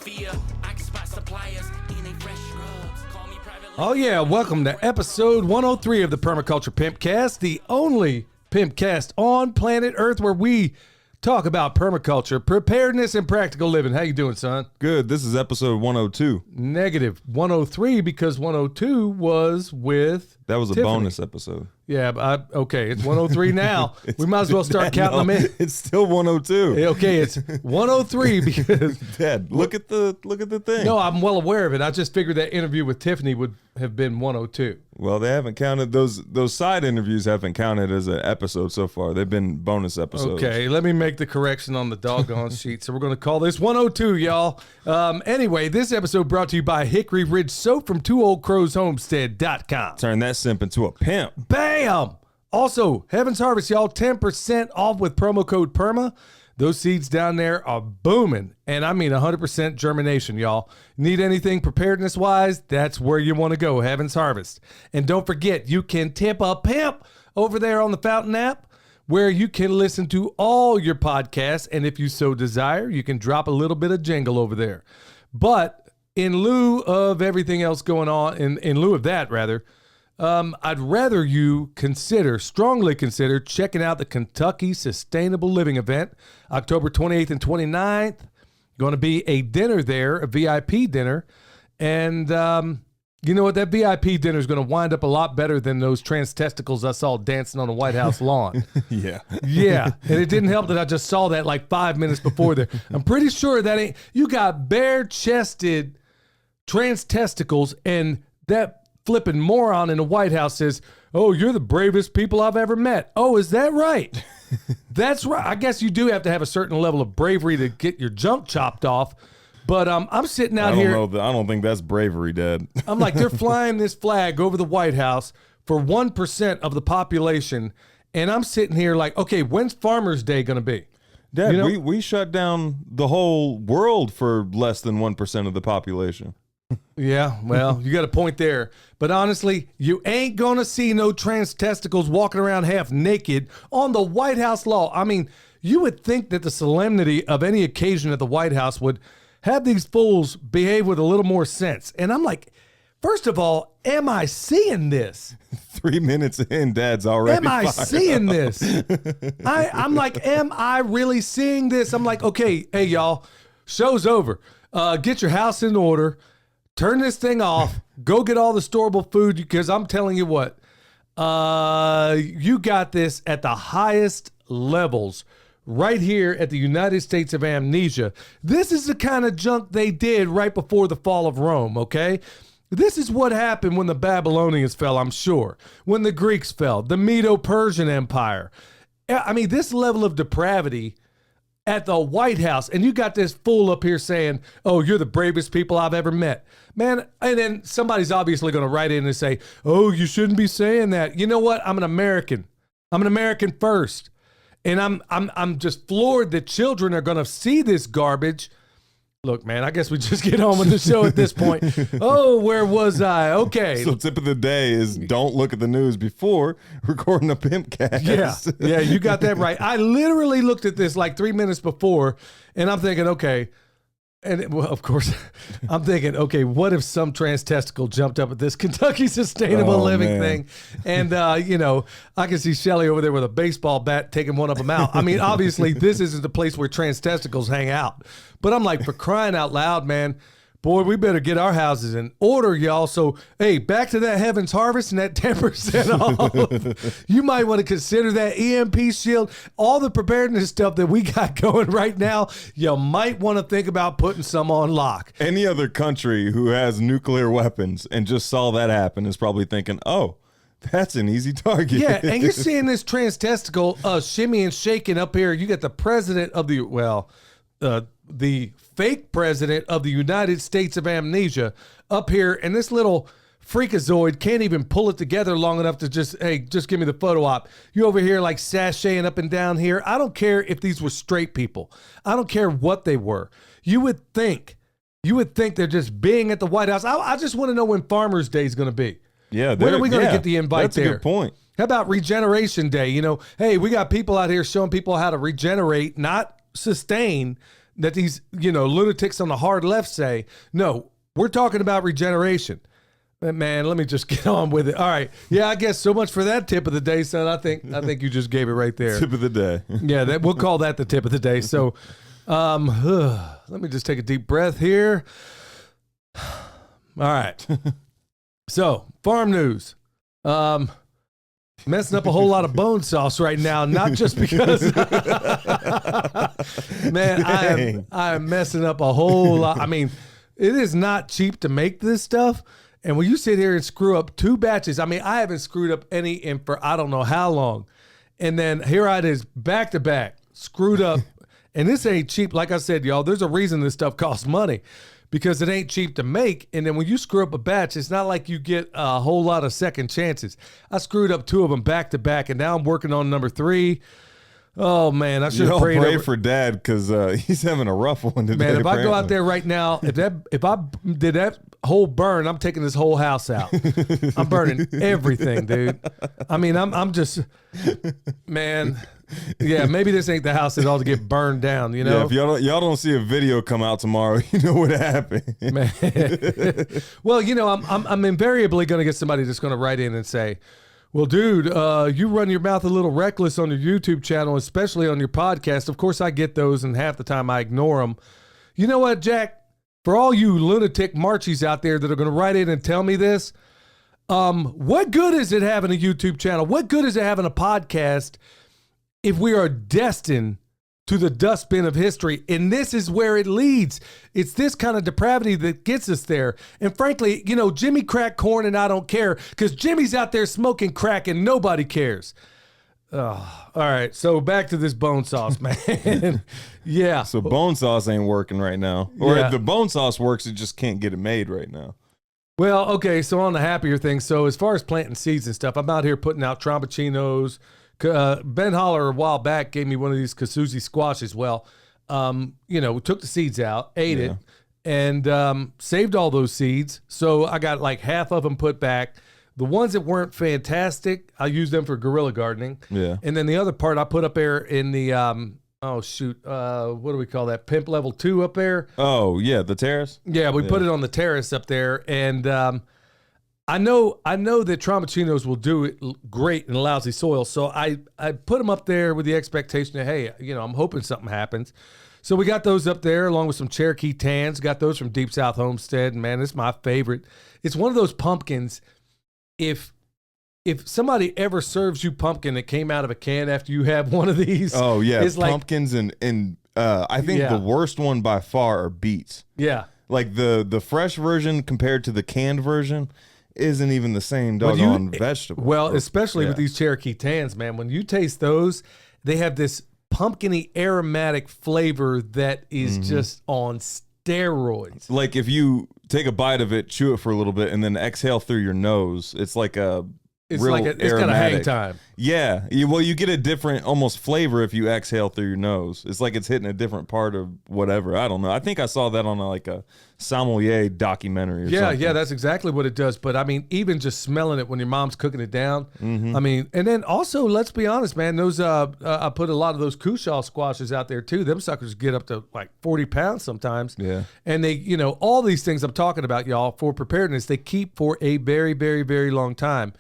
fear. I can spot suppliers in a fresh scrubs. Call me private. Oh yeah, welcome to episode 103 of the Permaculture Pimpcast, the only pimpcast on planet Earth where we talk about permaculture, preparedness, and practical living. How you doing, son? Good. This is episode 102. Negative 103 because 102 was with That was a Tiffany. bonus episode. Yeah, okay, it's 103 now. We might as well start counting them in. It's still 102. Okay, it's 103 because Dad, look at the thing. no, I'm well aware of it. I just figured that interview with Tiffany would have been 102. Well, they haven't counted those side interviews haven't counted as an episode so far. They've been bonus episodes. Okay, let me make the correction on the doggone sheet. So we're going to call this 102, y'all. Anyway, this episode brought to you by Hickory Ridge Soap from TwoOldCrowsHomestead.com. Turn that simp into a pimp. Bam! Also, Heaven's Harvest, y'all, 10% off with promo code PERMA. Those seeds down there are booming, and I mean 100% germination, y'all. Need anything preparedness-wise? That's where you want to go, Heaven's Harvest. And don't forget, you can tip a pimp over there on the Fountain app, where you can listen to all your podcasts, and if you so desire, you can drop a little bit of jingle over there. But in lieu of everything else going on, in lieu of that, rather, I'd rather you strongly consider checking out the Kentucky Sustainable Living event, October 28th and 29th. Going to be a dinner there, a VIP dinner. And you know what? That VIP dinner is going to wind up a lot better than those trans testicles I saw dancing on the White House lawn. Yeah. Yeah. And it didn't help that I just saw that like 5 minutes before there. I'm pretty sure that you got bare-chested trans testicles, and that flipping moron in the White House says, "Oh, you're the bravest people I've ever met." Oh, is that right? That's right. I guess you do have to have a certain level of bravery to get your junk chopped off. But I'm sitting out here. I don't think that's bravery, Dad. I'm like, they're flying this flag over the White House for 1% of the population. And I'm sitting here like, okay, when's Farmers Day going to be? Dad, You know- we shut down the whole world for less than 1% of the population. Yeah, well, you got a point there. But honestly, you ain't going to see no trans testicles walking around half naked on the White House lawn. I mean, you would think that the solemnity of any occasion at the White House would have these fools behave with a little more sense. And I'm like, first of all, am I seeing this? 3 minutes in, Dad's already Am I fired seeing up. this? I'm like, am I really seeing this? I'm like, okay, hey, y'all, show's over. Get your house in order. Turn this thing off. Go get all the storable food, because I'm telling you what, you got this at the highest levels right here at the United States of Amnesia. This is the kind of junk they did right before the fall of Rome, okay? This is what happened when the Babylonians fell, I'm sure. When the Greeks fell, the Medo-Persian Empire. I mean, this level of depravity at the White House, and you got this fool up here saying, "Oh, you're the bravest people I've ever met." Man, and then somebody's obviously going to write in and say, "Oh, you shouldn't be saying that." You know what? I'm an American. I'm an American first. And I'm just floored that children are going to see this garbage. Look, man, I guess we just get on with the show at this point. Oh, where was I? Okay. So tip of the day is don't look at the news before recording a pimpcast. Yeah, you got that right. I literally looked at this like 3 minutes before, and I'm thinking, okay. And well, of course, I'm thinking, okay, what if some trans testicle jumped up at this Kentucky Sustainable Living man. thing? And, you know, I can see Shelly over there with a baseball bat taking one of them out. I mean, obviously, this isn't the place where trans testicles hang out. But I'm like, for crying out loud, man, boy, we better get our houses in order, y'all. So, hey, back to that Heaven's Harvest and that 10% off. You might want to consider that EMP shield, all the preparedness stuff that we got going right now. You might want to think about putting some on lock. Any other country who has nuclear weapons and just saw that happen is probably thinking, "Oh, that's an easy target." Yeah, and you're seeing this trans testicle shimmy and shaking up here. You got the president of the fake president of the United States of Amnesia up here, and this little freakazoid can't even pull it together long enough to just give me the photo op. You over here like sashaying up and down here. I don't care if these were straight people. I don't care what they were. You would think they're just being at the White House. I just want to know when Farmers Day is going to be. Yeah, when are we going to get the invite that's there? That's a good point. How about Regeneration Day? You know, hey, we got people out here showing people how to regenerate, not sustain that these, lunatics on the hard left say. No, we're talking about regeneration. Man, let me just get on with it. All right. Yeah, I guess so much for that tip of the day, son. I think you just gave it right there. Tip of the day. Yeah, we'll call that the tip of the day. So let me just take a deep breath here. All right. So, farm news. Messing up a whole lot of bone sauce right now, not just because man, I am messing up a whole lot. I mean, it is not cheap to make this stuff. And when you sit here and screw up 2 batches, I mean, I haven't screwed up any in for I don't know how long. And then here it is back to back, screwed up. And this ain't cheap. Like I said, y'all, there's a reason this stuff costs money, because it ain't cheap to make. And then when you screw up a batch, it's not like you get a whole lot of second chances. I screwed up 2 of them back to back, and now I'm working on number 3. Oh, man, I should have prayed pray for Dad, because he's having a rough one today. Man, if I go out there right now, if I did that whole burn, I'm taking this whole house out. I'm burning everything, dude. I mean, I'm just, man. Yeah, maybe this ain't the house at all to get burned down, Yeah, if y'all don't see a video come out tomorrow, you know what happened. Man. Well, I'm invariably going to get somebody that's going to write in and say, well, dude, you run your mouth a little reckless on your YouTube channel, especially on your podcast. Of course, I get those, and half the time I ignore them. You know what, Jack? For all you lunatic Marchies out there that are going to write in and tell me this, what good is it having a YouTube channel? What good is it having a podcast if we are destined to the dustbin of history? And this is where it leads. It's this kind of depravity that gets us there. And frankly, Jimmy cracked corn and I don't care, because Jimmy's out there smoking crack and nobody cares. Oh, all right. So back to this bone sauce, man. Yeah. So bone sauce ain't working right now. Or Yeah. if the bone sauce works, it just can't get it made right now. Well, okay. So on the happier thing. So as far as planting seeds and stuff, I'm out here putting out tromboncinos. Ben Holler a while back gave me one of these Kasuzi squashes. Well, we took the seeds out, ate it, and saved all those seeds. So I got like half of them put back. The ones that weren't fantastic, I used them for guerrilla gardening. Yeah. And then the other part I put up there in the, what do we call that? Pimp level 2 up there. Oh, yeah, the terrace? Yeah, we put it on the terrace up there. And I know that Tromboncinos will do it great in lousy soil. So I put them up there with the expectation that, hey, I'm hoping something happens. So we got those up there along with some Cherokee Tans. Got those from Deep South Homestead. And man, it's my favorite. It's one of those pumpkins. If somebody ever serves you pumpkin that came out of a can after you have one of these, Oh, yeah, it's pumpkins and I think the worst one by far are beets. Yeah. Like the fresh version compared to the canned version isn't even the same doggone vegetable. Well, especially with these Cherokee Tans, man. When you taste those, they have this pumpkiny aromatic flavor that is just on steroids. Like if you take a bite of it, chew it for a little bit, and then exhale through your nose, it's like a It's real like it's got a hang aromatic. time. Yeah. You get a different almost flavor if you exhale through your nose. It's like it's hitting a different part of whatever. I don't know. I think I saw that on a sommelier documentary or something. Yeah, that's exactly what it does. But I mean, even just smelling it when your mom's cooking it down. I mean, and then also, let's be honest, man, those I put a lot of those Kushaw squashes out there too. Them suckers get up to like 40 pounds sometimes. Yeah. And they, all these things I'm talking about, y'all, for preparedness, they keep for a very, very, very long time.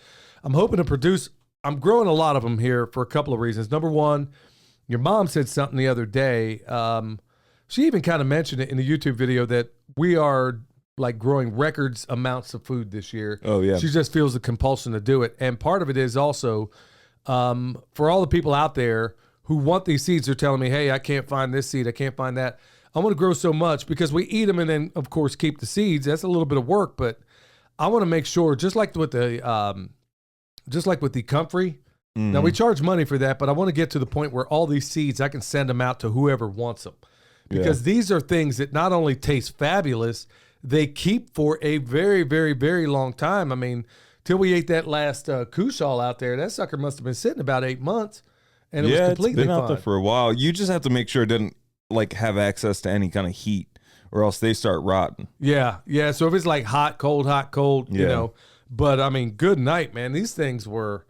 I'm hoping to produce, I'm growing a lot of them here for a couple of reasons. Number one, your mom said something the other day. She even kind of mentioned it in the YouTube video that we are like growing records amounts of food this year. Oh, yeah. She just feels the compulsion to do it. And part of it is also for all the people out there who want these seeds, they're telling me, hey, I can't find this seed. I can't find that. I want to grow so much because we eat them and then, of course, keep the seeds. That's a little bit of work, but I want to make sure, just like with the comfrey. Now we charge money for that, but I want to get to the point where all these seeds, I can send them out to whoever wants them. Because these are things that not only taste fabulous, they keep for a very, very, very long time. I mean, till we ate that last Kushaw out there, that sucker must have been sitting about 8 months, and it was completely it's been fine. out there for a while. You just have to make sure it doesn't have access to any kind of heat, or else they start rotting. Yeah. So if it's like hot, cold, But I mean, good night, man. These things were,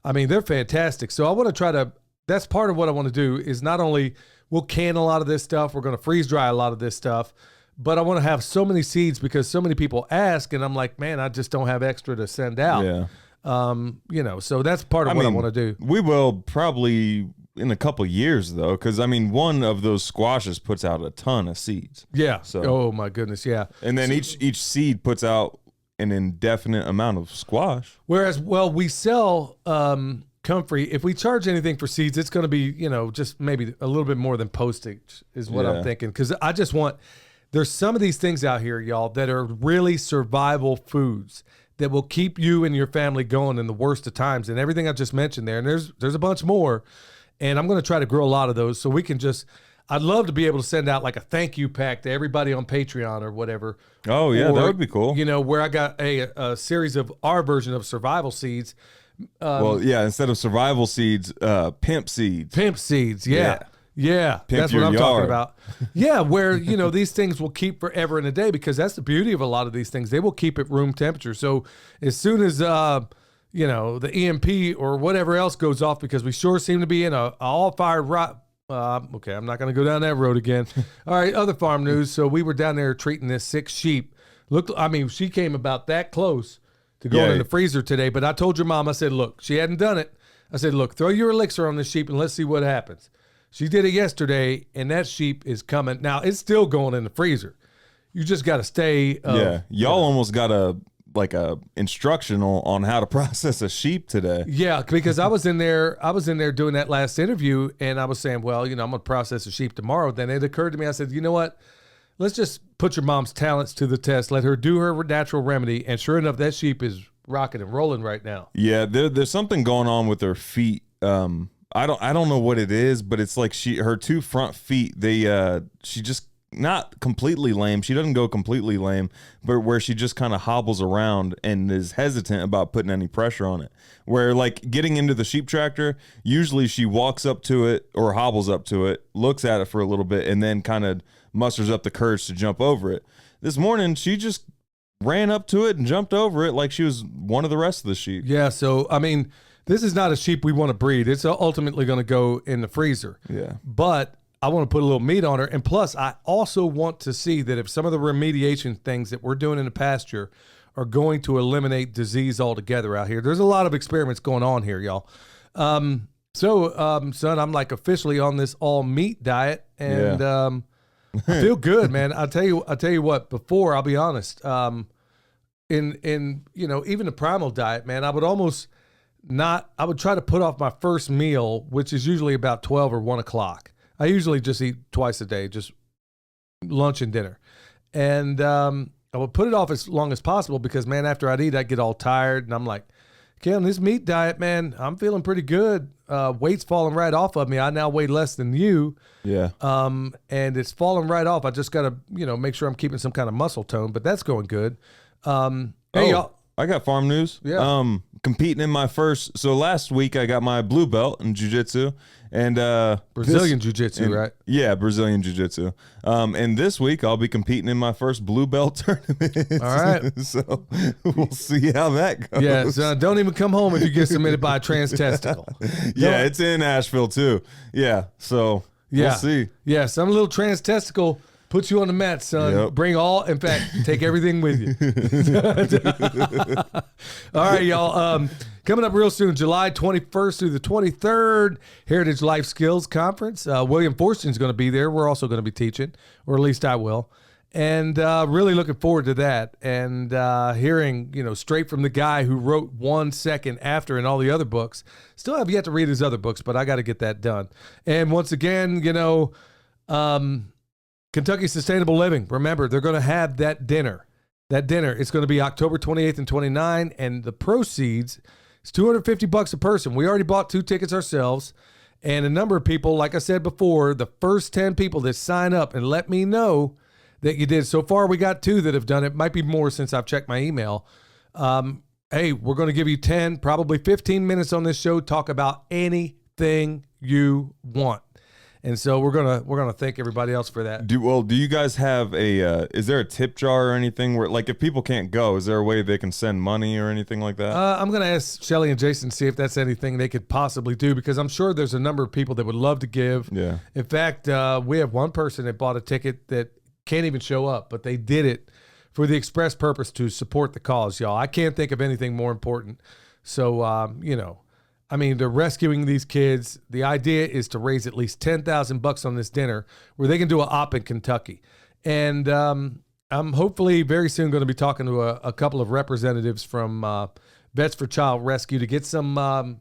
they're fantastic. So I want to try to, that's part of what I want to do is not only we'll can a lot of this stuff. We're going to freeze dry a lot of this stuff. But I want to have so many seeds because so many people ask, and I'm like, man, I just don't have extra to send out. Yeah. So that's part of what I want to do. We will probably in a couple years though, because I mean, one of those squashes puts out a ton of seeds. Yeah. So, oh my goodness. Yeah. And then each seed puts out an indefinite amount of squash. Whereas, well, we sell Comfrey. If we charge anything for seeds, it's going to be, just maybe a little bit more than postage is what I'm thinking. Because I just want. There's some of these things out here, y'all, that are really survival foods that will keep you and your family going in the worst of times. And everything I just mentioned there, and there's a bunch more. And I'm going to try to grow a lot of those so we can I'd love to be able to send out like a thank you pack to everybody on Patreon or whatever. Oh, yeah, that would be cool. Where I got a series of our version of survival seeds. Instead of survival seeds, pimp seeds. Pimp seeds, yeah. Yeah, Pimp that's what I'm your talking yard. about. Yeah, where, these things will keep forever and a day because that's the beauty of a lot of these things. They will keep at room temperature. So as soon as, the EMP or whatever else goes off, because we sure seem to be in a all-fired okay, I'm not going to go down that road again. All right, other farm news. So we were down there treating this sick sheep. She came about that close to going in the freezer today, but I told your mom, I said, look, she hadn't done it. I said, look, throw your elixir on this sheep and let's see what happens. She did it yesterday, and that sheep is coming. Now, it's still going in the freezer. You just got to stay. Y'all almost got a instructional on how to process a sheep today. Yeah, because I was in there doing that last interview, and I was saying, well, I'm going to process a sheep tomorrow. Then it occurred to me, I said, you know what? Let's just put your mom's talents to the test. Let her do her natural remedy, and sure enough, that sheep is rocking and rolling right now. Yeah, there's something going on with her feet. I don't know what it is, but it's like her two front feet, she just not completely lame. She doesn't go completely lame, but where she just kind of hobbles around and is hesitant about putting any pressure on it. Where like getting into the sheep tractor, usually she walks up to it or hobbles up to it, looks at it for a little bit, and then kind of musters up the courage to jump over it. This morning, she just ran up to it and jumped over it like she was one of the rest of the sheep. Yeah, so, this is not a sheep we want to breed. It's ultimately going to go in the freezer. Yeah. But I want to put a little meat on her. And plus, I also want to see that if some of the remediation things that we're doing in the pasture are going to eliminate disease altogether out here. There's a lot of experiments going on here, y'all. Son, I'm like officially on this all meat diet. And I feel good, man. I'll tell you what, before, I'll be honest, in even the primal diet, man, I would try to put off my first meal, which is usually about 12 or 1 o'clock. I usually just eat twice a day, just lunch and dinner. And I would put it off as long as possible because, man, after I'd eat, I'd get all tired. And I'm like, okay, on this meat diet, man, I'm feeling pretty good. Weight's falling right off of me. I now weigh less than you. Yeah. And it's falling right off. I just got to, make sure I'm keeping some kind of muscle tone, but that's going good. Hey, y'all. I got farm news. Yeah. Competing in my first. So last week I got my blue belt in jiu-jitsu and Brazilian jiu-jitsu, right? Yeah, Brazilian jiu-jitsu. And this week I'll be competing in my first blue belt tournament. All right. So we'll see how that goes. Yeah. So don't even come home if you get submitted by a trans testicle. Yeah, it's in Asheville too. Yeah. So we'll see. Yeah. Some little trans testicle puts you on the mat, son. Yep. Bring in fact, take everything with you. All right, y'all. Coming up real soon, July 21st through the 23rd, Heritage Life Skills Conference. William Forston's going to be there. We're also going to be teaching, or at least I will. And really looking forward to that. And hearing, straight from the guy who wrote 1 Second After and all the other books. Still have yet to read his other books, but I got to get that done. And once again, Kentucky Sustainable Living. Remember, they're going to have that dinner. It's going to be October 28th and 29th, and the proceeds is $250 a person. We already bought 2 tickets ourselves, and a number of people, like I said before, the first 10 people that sign up and let me know that you did. So far, we got 2 that have done it. Might be more since I've checked my email. Hey, we're going to give you 10, probably 15 minutes on this show. Talk about anything you want. And so we're gonna thank everybody else for that. Do you guys have is there a tip jar or anything where, like, if people can't go, is there a way they can send money or anything like that? I'm going to ask Shelly and Jason to see if that's anything they could possibly do, because I'm sure there's a number of people that would love to give. Yeah. In fact, we have one person that bought a ticket that can't even show up, but they did it for the express purpose to support the cause, y'all. I can't think of anything more important. So, I mean, they're rescuing these kids. The idea is to raise at least $10,000 on this dinner where they can do an op in Kentucky. And I'm hopefully very soon going to be talking to a couple of representatives from Vets for Child Rescue to get some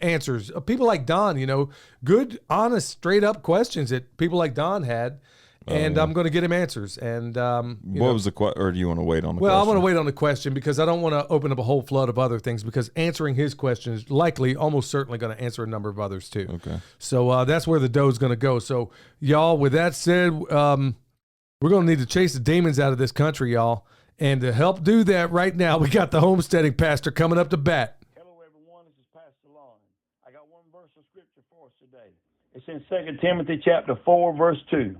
answers. People like Don, good, honest, straight up questions that people like Don had. And I'm going to get him answers. And what was the question? Or do you want to wait on the well, question? I want to wait on the question because I don't want to open up a whole flood of other things, because answering his question is likely, almost certainly going to answer a number of others too. Okay. So that's where the dough is going to go. So y'all, with that said, we're going to need to chase the demons out of this country, y'all. And to help do that right now, we got the homesteading pastor coming up to bat. Hello, everyone. This is Pastor Lon. I got one verse of scripture for us today. It's in 2 Timothy chapter 4, verse 2.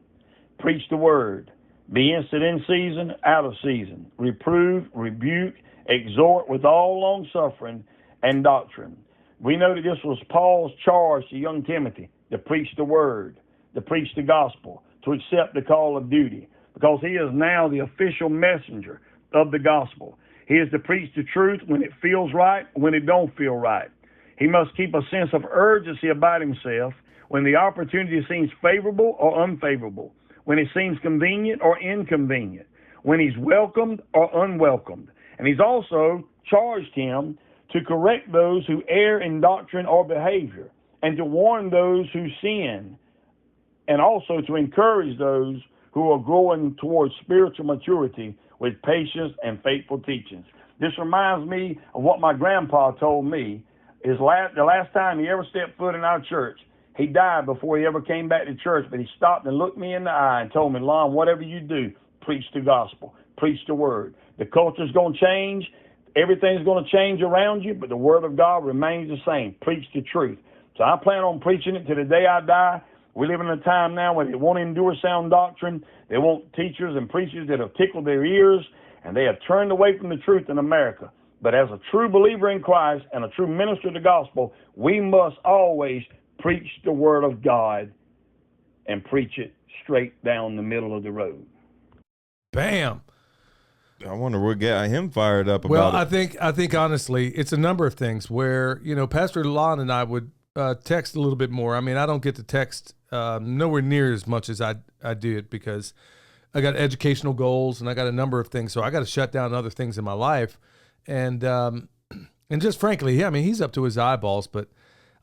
Preach the word. Be instant in season, out of season. Reprove, rebuke, exhort with all long suffering and doctrine. We know that this was Paul's charge to young Timothy, to preach the word, to preach the gospel, to accept the call of duty, because he is now the official messenger of the gospel. He is to preach the truth when it feels right, when it don't feel right. He must keep a sense of urgency about himself when the opportunity seems favorable or unfavorable, when it seems convenient or inconvenient, when he's welcomed or unwelcomed. And he's also charged him to correct those who err in doctrine or behavior, and to warn those who sin, and also to encourage those who are growing towards spiritual maturity with patience and faithful teachings. This reminds me of what my grandpa told me. The last time he ever stepped foot in our church, he died before he ever came back to church, but he stopped and looked me in the eye and told me, Lon, whatever you do, preach the gospel, preach the word. The culture's going to change. Everything's going to change around you, but the word of God remains the same. Preach the truth. So I plan on preaching it to the day I die. We live in a time now where they won't endure sound doctrine. They want teachers and preachers that have tickled their ears, and they have turned away from the truth in America. But as a true believer in Christ and a true minister of the gospel, we must always preach the word of God and preach it straight down the middle of the road. Bam. I wonder what got him fired up about Well, it. I think honestly, it's a number of things where, Pastor Lon and I would text a little bit more. I mean, I don't get to text nowhere near as much as I did, because I got educational goals and I got a number of things. So I got to shut down other things in my life. And just frankly, I mean, he's up to his eyeballs, but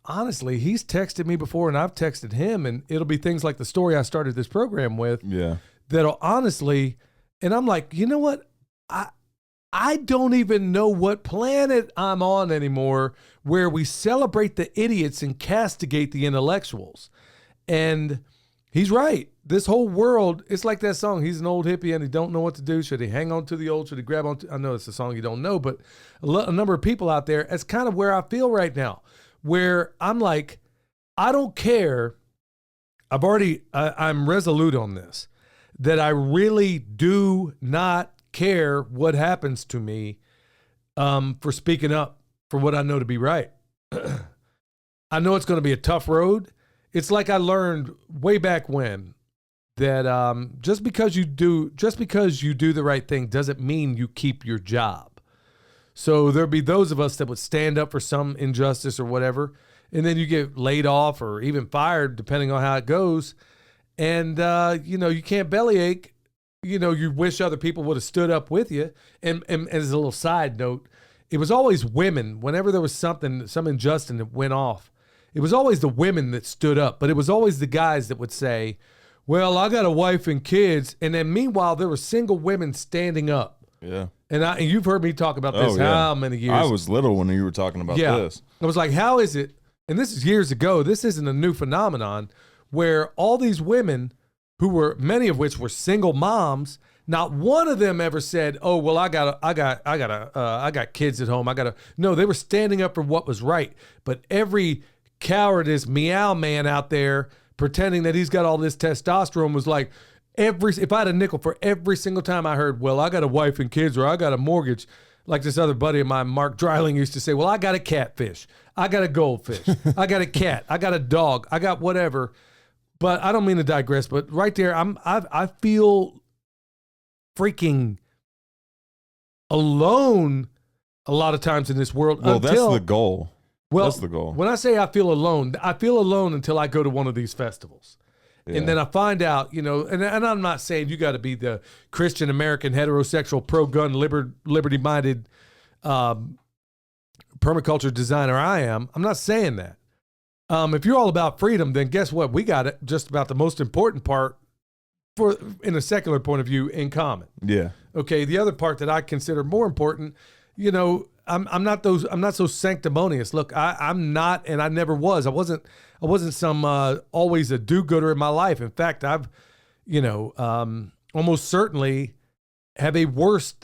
honestly, he's texted me before and I've texted him, and it'll be things like the story I started this program with. Yeah. That'll honestly, and I'm like, you know what? I don't even know what planet I'm on anymore where we celebrate the idiots and castigate the intellectuals. And he's right. This whole world, it's like that song, he's an old hippie and he don't know what to do. Should he hang on to the old? Should he grab on to, I know it's a song you don't know, but a number of people out there, it's kind of where I feel right now, where I'm like, I don't care. I'm resolute on this, that I really do not care what happens to me for speaking up for what I know to be right. I know it's going to be a tough road. It's like I learned way back when that just because you do the right thing doesn't mean you keep your job. So there'll be those of us that would stand up for some injustice or whatever, and then you get laid off or even fired, depending on how it goes. And, you can't bellyache. You wish other people would have stood up with you. And as a little side note, it was always women. Whenever there was some injustice that went off, it was always the women that stood up. But it was always the guys that would say, well, I got a wife and kids. And then meanwhile, there were single women standing up. Yeah. And you've heard me talk about this how many years? I was little when you were talking about this. I was like, how is it? And this is years ago. This isn't a new phenomenon where all these women, many of which were single moms, not one of them ever said, "Oh, well, I got kids at home. No, they were standing up for what was right. But every cowardice meow man out there pretending that he's got all this testosterone was like, if I had a nickel for every single time I heard, well, I got a wife and kids or I got a mortgage, like this other buddy of mine, Mark Dreiling, used to say, well, I got a catfish, I got a goldfish, I got a cat, I got a dog, I got whatever. But I don't mean to digress, but right there, I feel freaking alone a lot of times in this world. Well, that's the goal. Well, that's the goal. When I say I feel alone until I go to one of these festivals. Yeah. And then I find out, and I'm not saying you got to be the Christian American heterosexual pro-gun liberty-minded permaculture designer I am. I'm not saying that. If you're all about freedom, then guess what? We got it just about the most important part in a secular point of view in common. Yeah. Okay. The other part that I consider more important, I'm not so sanctimonious. Look, I'm not, and I never was. I wasn't some always a do-gooder in my life. In fact, I've, almost certainly have a worse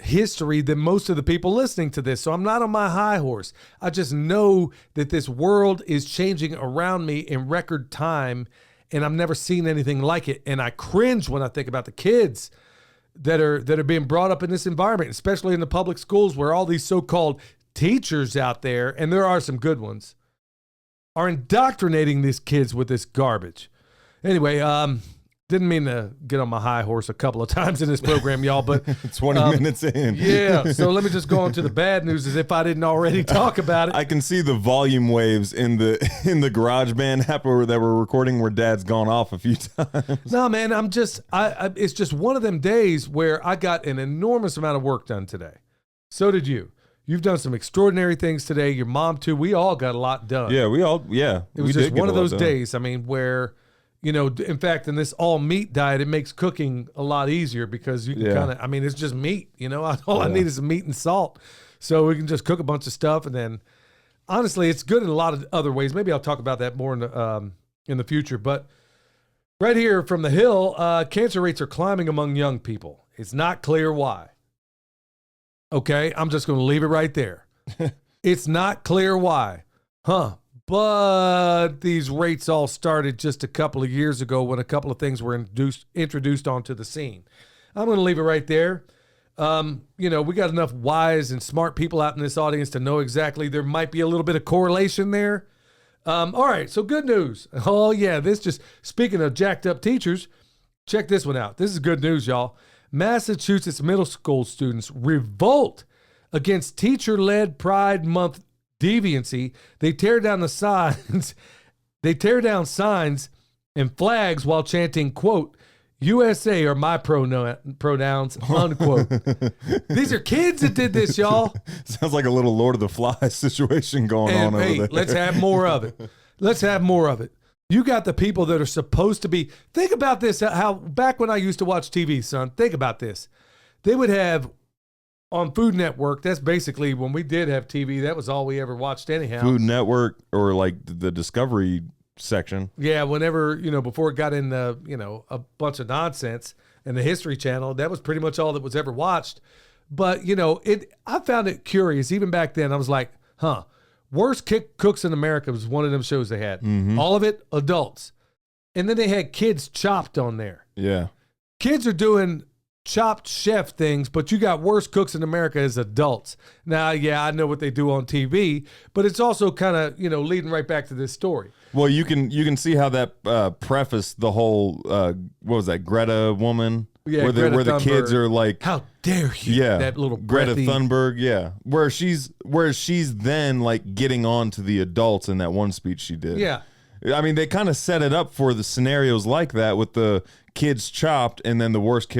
history than most of the people listening to this. So I'm not on my high horse. I just know that this world is changing around me in record time, and I've never seen anything like it. And I cringe when I think about the kids that are being brought up in this environment, especially in the public schools where all these so-called teachers out there, and there are some good ones, are indoctrinating these kids with this garbage. Anyway, didn't mean to get on my high horse a couple of times in this program, y'all, but 20 minutes in. Yeah, so let me just go on to the bad news as if I didn't already talk about it. I can see the volume waves in the GarageBand app that we're recording where Dad's gone off a few times. No, man, it's just one of them days where I got an enormous amount of work done today. So did you. You've done some extraordinary things today. Your mom too. We all got a lot done. Yeah, It was just one of those days. I mean, where, in fact, in this all meat diet, it makes cooking a lot easier because you can it's just meat, all I need is some meat and salt. So we can just cook a bunch of stuff. And then honestly, it's good in a lot of other ways. Maybe I'll talk about that more in the future. But right here from the Hill, cancer rates are climbing among young people. It's not clear why. Okay, I'm just going to leave it right there. It's not clear why. But these rates all started just a couple of years ago when a couple of things were introduced onto the scene. I'm going to leave it right there. We got enough wise and smart people out in this audience to know exactly there might be a little bit of correlation there. All right, so good news. Oh, yeah, speaking of jacked up teachers, check this one out. This is good news, y'all. Massachusetts middle school students revolt against teacher-led Pride Month deviancy. They tear down the signs. They tear down signs and flags while chanting, quote, USA are my pronouns, unquote. These are kids that did this, y'all. Sounds like a little Lord of the Flies situation going on over there. Let's have more of it. Let's have more of it. You got the people that are supposed to be. Think about this, how back when I used to watch TV, son, think about this. They would have on Food Network, that's basically when we did have TV, that was all we ever watched anyhow. Food Network or like the Discovery section. Yeah, whenever, before it got in the, a bunch of nonsense and the History Channel, that was pretty much all that was ever watched. But, I found it curious. Even back then, I was like, Worst Cooks in America was one of them shows they had. Mm-hmm. All of it, adults. And then they had Kids Chopped on there. Yeah. Kids are doing chopped chef things, but you got Worst Cooks in America as adults. Now, yeah, I know what they do on TV, but it's also kind of, leading right back to this story. Well, you can see how that prefaced the whole, what was that, Greta woman? Yeah, where the kids are like, how dare you? Yeah, that little Greta breathy Thunberg. Yeah, where she's then like getting on to the adults in that one speech she did. Yeah, I mean they kind of set it up for the scenarios like that with the Kids Chopped and then the worst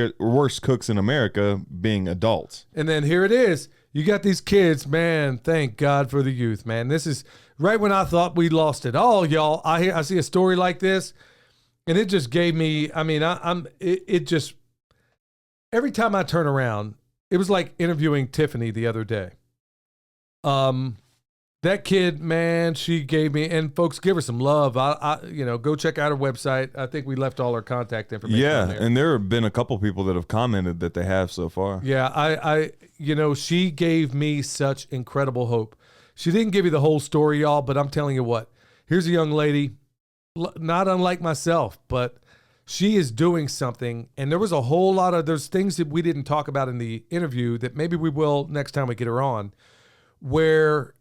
cooks in America being adults. And then here it is. You got these kids, man. Thank God for the youth, man. This is right when I thought we lost it all, y'all. I see a story like this, and it just gave me. I mean, it just. Every time I turn around, it was like interviewing Tiffany the other day. That kid, man, she gave me, and folks, give her some love. Go check out her website. I think we left all her contact information. Yeah, on there. and there have been a couple people that have commented that they have so far. Yeah, she gave me such incredible hope. She didn't give you the whole story, y'all, but I'm telling you what. Here's a young lady. not unlike myself, but she is doing something. And there was a whole lot of, there's things that we didn't talk about in the interview that maybe we will next time we get her on, where,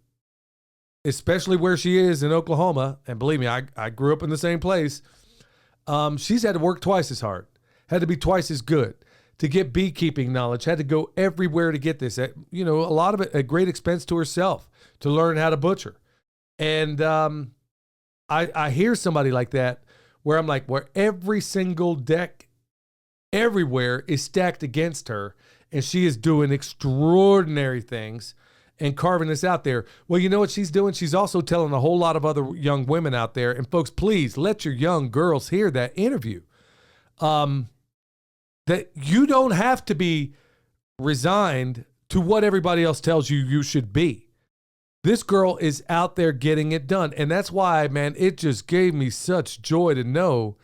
especially where she is in Oklahoma, and believe me, I grew up in the same place. She's had to work twice as hard, had to be twice as good to get beekeeping knowledge, had to go everywhere to get this. A lot of it at great expense to herself to learn how to butcher. And I hear somebody like that where I'm like, where every single deck everywhere is stacked against her, and she is doing extraordinary things and carving this out there. Well, you know what she's doing? She's also telling a whole lot of other young women out there, and folks, please let your young girls hear that interview. That you don't have to be resigned to what everybody else tells you should be. This girl is out there getting it done. And that's why, man, it just gave me such joy to know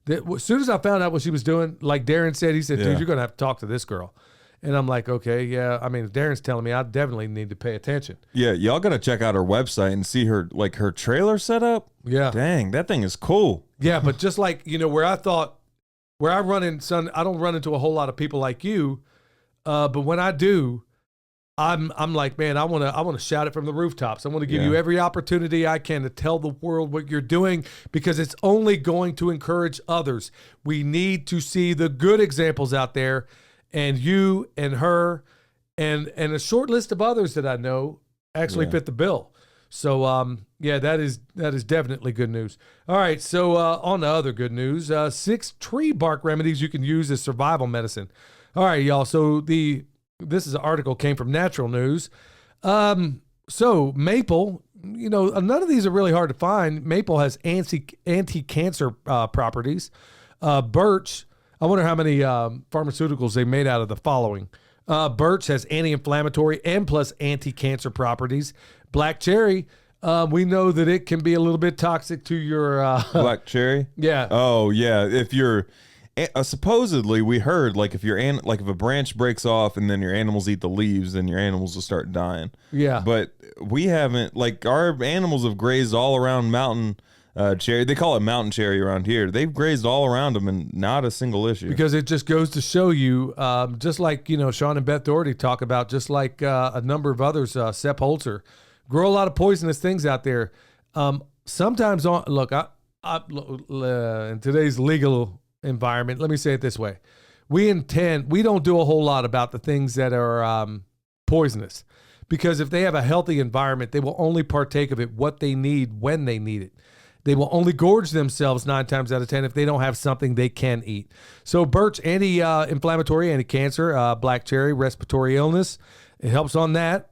that as soon as I found out what she was doing, like Darren said, he said, dude, you're going to have to talk to this girl. And I'm like, okay, yeah. I mean, if Darren's telling me, I definitely need to pay attention. Yeah, y'all got to check out her website and see her trailer setup. Yeah. Dang, that thing is cool. Yeah, but just like, where I run in, son, I don't run into a whole lot of people like you. But when I do, I'm like, man, I want to shout it from the rooftops. I want to give you every opportunity I can to tell the world what you're doing, because it's only going to encourage others. We need to see the good examples out there, and you and her and a short list of others that I know actually fit the bill. So, that is definitely good news. All right, so on to other good news. 6 tree bark remedies you can use as survival medicine. All right, y'all. So this is an article came from Natural News. So maple, none of these are really hard to find. Maple has anti-cancer properties. Birch, I wonder how many pharmaceuticals they made out of the following. Birch has anti-inflammatory and plus anti-cancer properties. Black cherry, we know that it can be a little bit toxic to your... Black cherry? Yeah. Oh, yeah. If you're... supposedly, we heard, like, if a branch breaks off and then your animals eat the leaves, then your animals will start dying. Yeah. But we haven't, like, our animals have grazed all around mountain cherry. They call it mountain cherry around here. They've grazed all around them and not a single issue. Because it just goes to show you, just like, Sean and Beth Doherty talk about, just like a number of others, Sepp Holzer, grow a lot of poisonous things out there. Sometimes, in today's legal environment, let me say it this way. We don't do a whole lot about the things that are poisonous, because if they have a healthy environment, they will only partake of it what they need when they need it. They will only gorge themselves 9 times out of 10 if they don't have something they can eat. So birch, anti-inflammatory, anti-cancer, black cherry, respiratory illness. It helps on that.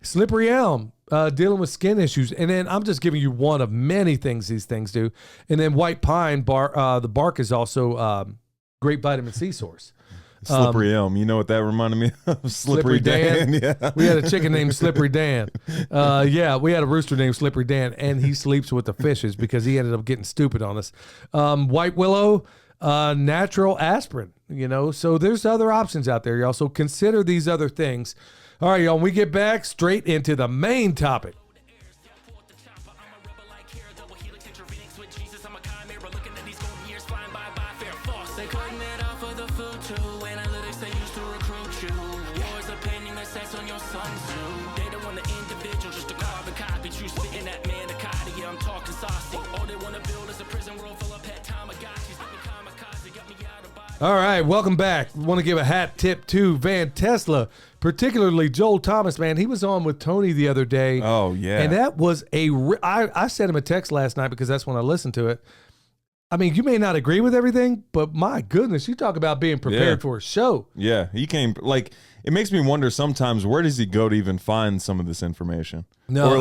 Slippery elm, dealing with skin issues. And then I'm just giving you one of many things these things do. And then white pine, the bark is also great vitamin C source. Slippery elm. You know what that reminded me of? Slippery Dan. Yeah. We had a chicken named Slippery Dan. We had a rooster named Slippery Dan, and he sleeps with the fishes because he ended up getting stupid on us. White willow, natural aspirin, So there's other options out there, y'all. So consider these other things. All right, y'all, when we get back, straight into the main topic. All right, welcome back. I want to give a hat tip to Van Tesla, particularly Joel Thomas, man. He was on with Tony the other day. Oh, yeah. And that was I sent him a text last night because that's when I listened to it. I mean, you may not agree with everything, but my goodness, you talk about being prepared for a show. Yeah, he came, like, it makes me wonder sometimes, where does he go to even find some of this information? No,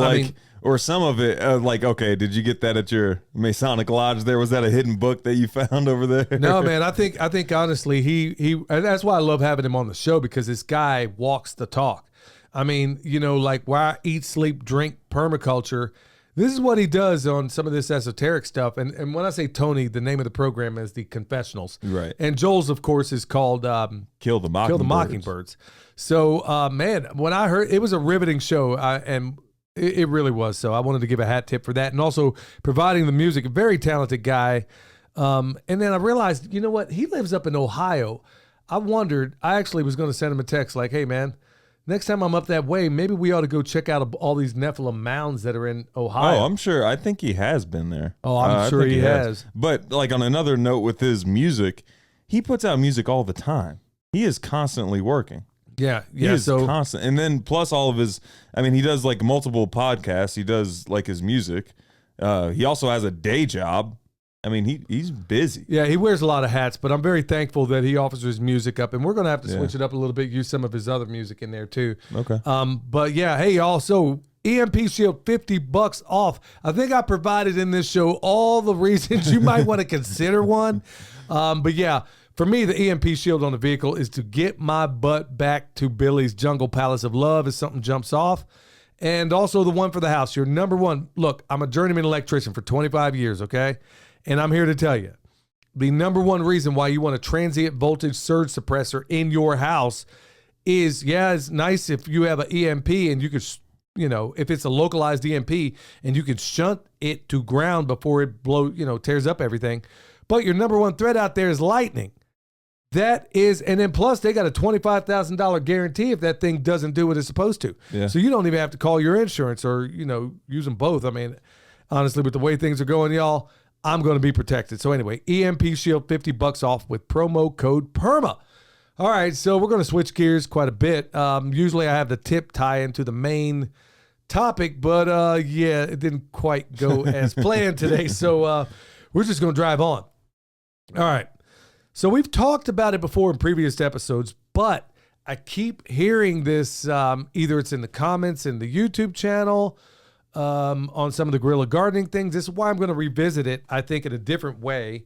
Or some of it, okay, did you get that at your Masonic Lodge there? Was that a hidden book that you found over there? No, man, I think honestly, he and that's why I love having him on the show, because this guy walks the talk. I mean, like why eat, sleep, drink, permaculture. This is what he does on some of this esoteric stuff. And when I say Tony, the name of the program is The Confessionals. Right. And Joel's, of course, is called Kill the Mockingbirds. So, man, when I heard, it was a riveting show. And It really was. So I wanted to give a hat tip for that, and also providing the music. A very talented guy. And then I realized, you know what? He lives up in Ohio. I wondered. I actually was going to send him a text like, "Hey, man, next time I'm up that way, maybe we ought to go check out all these Nephilim mounds that are in Ohio." Oh, I'm sure. I think he has been there. Oh, I'm I sure think he has. But like on another note with his music, he puts out music all the time. He is constantly working. Yeah. He is constant. And then plus all of his, I mean, he does like multiple podcasts. He does like his music. He also has a day job. I mean, he's busy. Yeah, he wears a lot of hats, but I'm very thankful that he offers his music up, and we're going to have to switch it up a little bit, use some of his other music in there too. Okay. But yeah, hey y'all, so EMP Shield, $50 off. I think I provided in this show all the reasons you might want to consider one. But yeah, for me, the EMP Shield on the vehicle is to get my butt back to Billy's Jungle Palace of Love if something jumps off. And also the one for the house, your number one. Look, I'm a journeyman electrician for 25 years, okay? And I'm here to tell you, the number one reason why you want a transient voltage surge suppressor in your house is, yeah, it's nice if you have an EMP and you could, you know, if it's a localized EMP and you can shunt it to ground before it tears up everything. But your number one threat out there is lightning. That is, and then plus they got a $25,000 guarantee if that thing doesn't do what it's supposed to. Yeah. So you don't even have to call your insurance or, you know, use them both. I mean, honestly, with the way things are going, y'all, I'm going to be protected. So anyway, EMP Shield, $50 off with promo code PERMA. All right, so we're going to switch gears quite a bit. Usually I have the tip tie into the main topic, but yeah, it didn't quite go as planned today. So we're just going to drive on. All right. So we've talked about it before in previous episodes, but I keep hearing this, either it's in the comments in the YouTube channel, on some of the guerrilla gardening things. This is why I'm going to revisit it, I think, in a different way.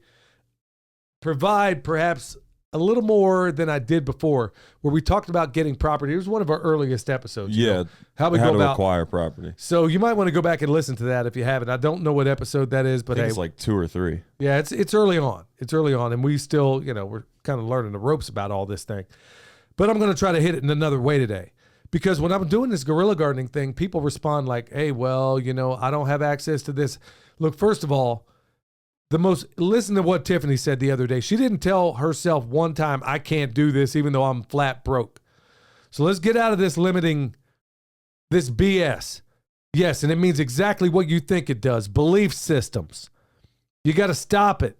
Provide perhaps a little more than I did before, where we talked about getting property. It was one of our earliest episodes. Yeah. How we go to about acquire property. So you might want to go back and listen to that if you haven't. I don't know what episode that is, but I think hey, it's like 2 or 3. yeah, it's early on. It's early on, and we still, you know, we're kind of learning the ropes about all this thing. But I'm going to try to hit it in another way today. Because when I'm doing this guerrilla gardening thing, people respond like, hey, well, you know, I don't have access to this. Look, first of all, listen to what Tiffany said the other day. She didn't tell herself one time, I can't do this, even though I'm flat broke. So let's get out of this this BS. Yes, and it means exactly what you think it does. Belief systems. You got to stop it.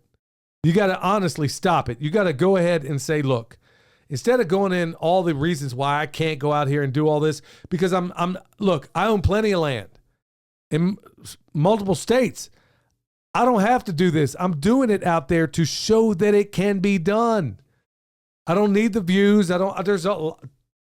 You got to honestly stop it. You got to go ahead and say, look, instead of going in all the reasons why I can't go out here and do all this, because look, I own plenty of land in multiple states. I don't have to do this. I'm doing it out there to show that it can be done. I don't need the views. There's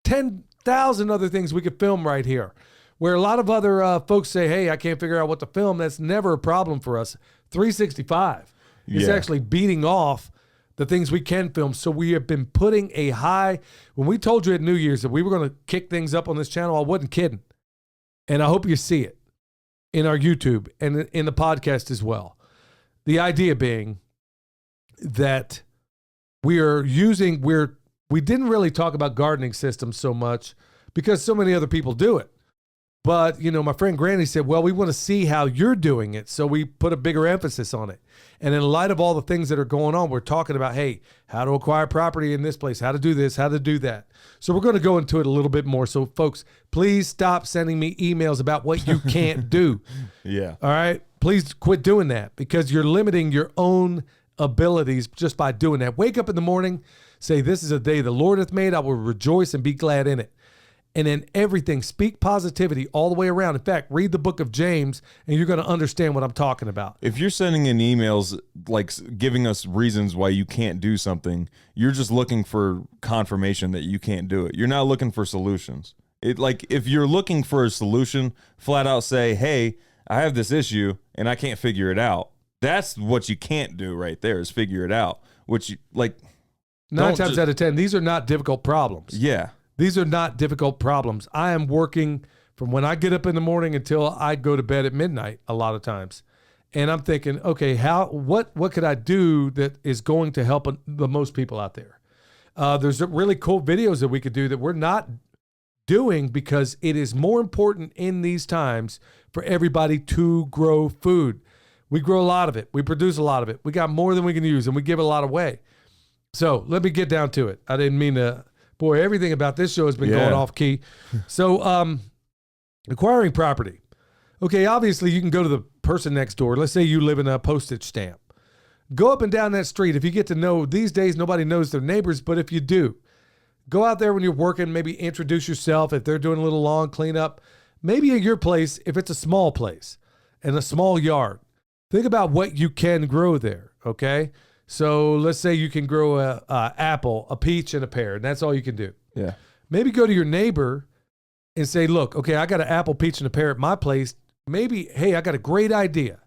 10,000 other things we could film right here. Where a lot of other folks say, hey, I can't figure out what to film. That's never a problem for us. 365 is actually beating off the things we can film. So we have been putting a high. When we told you at New Year's that we were going to kick things up on this channel, I wasn't kidding. And I hope you see it in our YouTube and in the podcast as well. The idea being that we didn't really talk about gardening systems so much because so many other people do it. But, you know, my friend Granny said, well, we want to see how you're doing it. So we put a bigger emphasis on it. And in light of all the things that are going on, we're talking about, hey, how to acquire property in this place, how to do this, how to do that. So we're going to go into it a little bit more. So, folks, please stop sending me emails about what you can't do. Yeah. All right? Please quit doing that because you're limiting your own abilities just by doing that. Wake up in the morning, say, this is a day the Lord hath made. I will rejoice and be glad in it. And in everything, speak positivity all the way around. In fact, read the book of James, and you're going to understand what I'm talking about. If you're sending in emails like giving us reasons why you can't do something, you're just looking for confirmation that you can't do it. You're not looking for solutions. If you're looking for a solution, flat out say, hey, I have this issue, and I can't figure it out. That's what you can't do right there is figure it out. Which, 9 times out of 10, these are not difficult problems. Yeah. These are not difficult problems. I am working from when I get up in the morning until I go to bed at midnight a lot of times. And I'm thinking, okay, what could I do that is going to help the most people out there? There's really cool videos that we could do that we're not doing because it is more important in these times for everybody to grow food. We grow a lot of it. We produce a lot of it. We got more than we can use, and we give it a lot away. So let me get down to it. I didn't mean to. Boy, everything about this show has been going off key. So acquiring property. Okay, obviously you can go to the person next door. Let's say you live in a postage stamp. Go up and down that street. If you get to know, these days nobody knows their neighbors, but if you do, go out there when you're working, maybe introduce yourself. If they're doing a little lawn cleanup, maybe at your place, if it's a small place and a small yard, think about what you can grow there, okay? So let's say you can grow a apple, a peach, and a pear, and that's all you can do. Yeah. Maybe go to your neighbor and say, look, okay, I got an apple, peach, and a pear at my place. Maybe, hey, I got a great idea.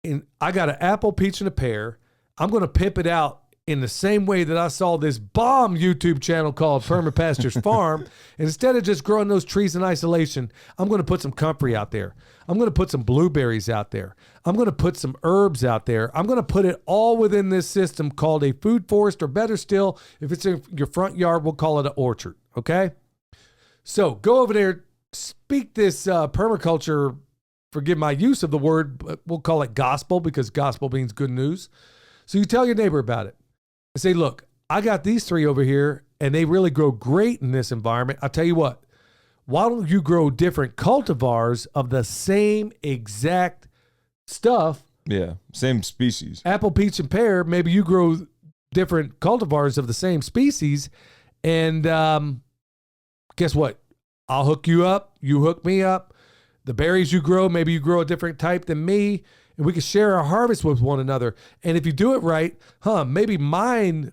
And I got an apple, peach, and a pear. I'm going to pimp it out in the same way that I saw this bomb YouTube channel called Permapastures Farm. And instead of just growing those trees in isolation, I'm going to put some comfrey out there. I'm going to put some blueberries out there. I'm going to put some herbs out there. I'm going to put it all within this system called a food forest, or better still, if it's in your front yard, we'll call it an orchard, okay? So go over there, speak this permaculture, forgive my use of the word, but we'll call it gospel because gospel means good news. So you tell your neighbor about it. And say, look, I got these three over here, and they really grow great in this environment. I'll tell you what, why don't you grow different cultivars of the same exact stuff? Yeah. Same species. Apple, peach, and pear. Maybe you grow different cultivars of the same species. And guess what? I'll hook you up. You hook me up. The berries you grow, maybe you grow a different type than me. And we can share our harvest with one another. And if you do it right, maybe mine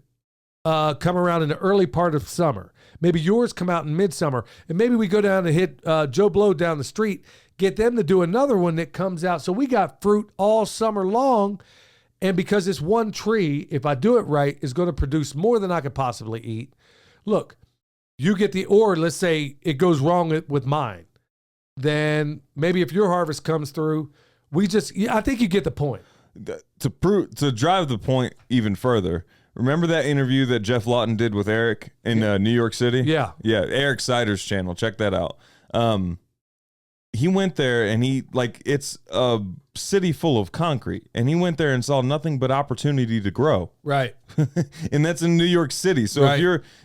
come around in the early part of summer. Maybe yours come out in midsummer. And maybe we go down and hit Joe Blow down the street, get them to do another one that comes out. So we got fruit all summer long. And because this one tree, if I do it right, is going to produce more than I could possibly eat. Look, you get let's say it goes wrong with mine. Then maybe if your harvest comes through, I think you get the point. To drive the point even further, remember that interview that Jeff Lawton did with Eric in New York City? Yeah. Yeah, Eric Sider's channel. Check that out. He went there and it's a city full of concrete, and he went there and saw nothing but opportunity to grow. Right. And that's in New York City. So Right.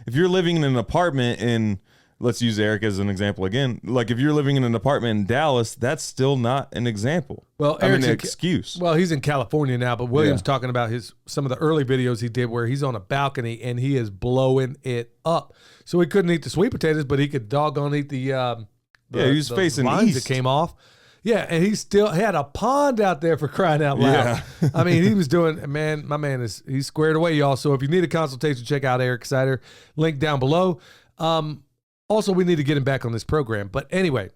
if you're living in an apartment in, let's use Eric as an example again. Like if you're living in an apartment in Dallas, that's still not an example. Well, an Eric's excuse. Well, he's in California now, but William's talking about some of the early videos he did where he's on a balcony and he is blowing it up. So he couldn't eat the sweet potatoes, but he could doggone eat the he was facing vines east. that came off. Yeah, and he still had a pond out there for crying out loud. Yeah. I mean, he was doing, my man he's squared away, y'all. So if you need a consultation, check out Eric Sider, link down below. Also, we need to get him back on this program. But anyway,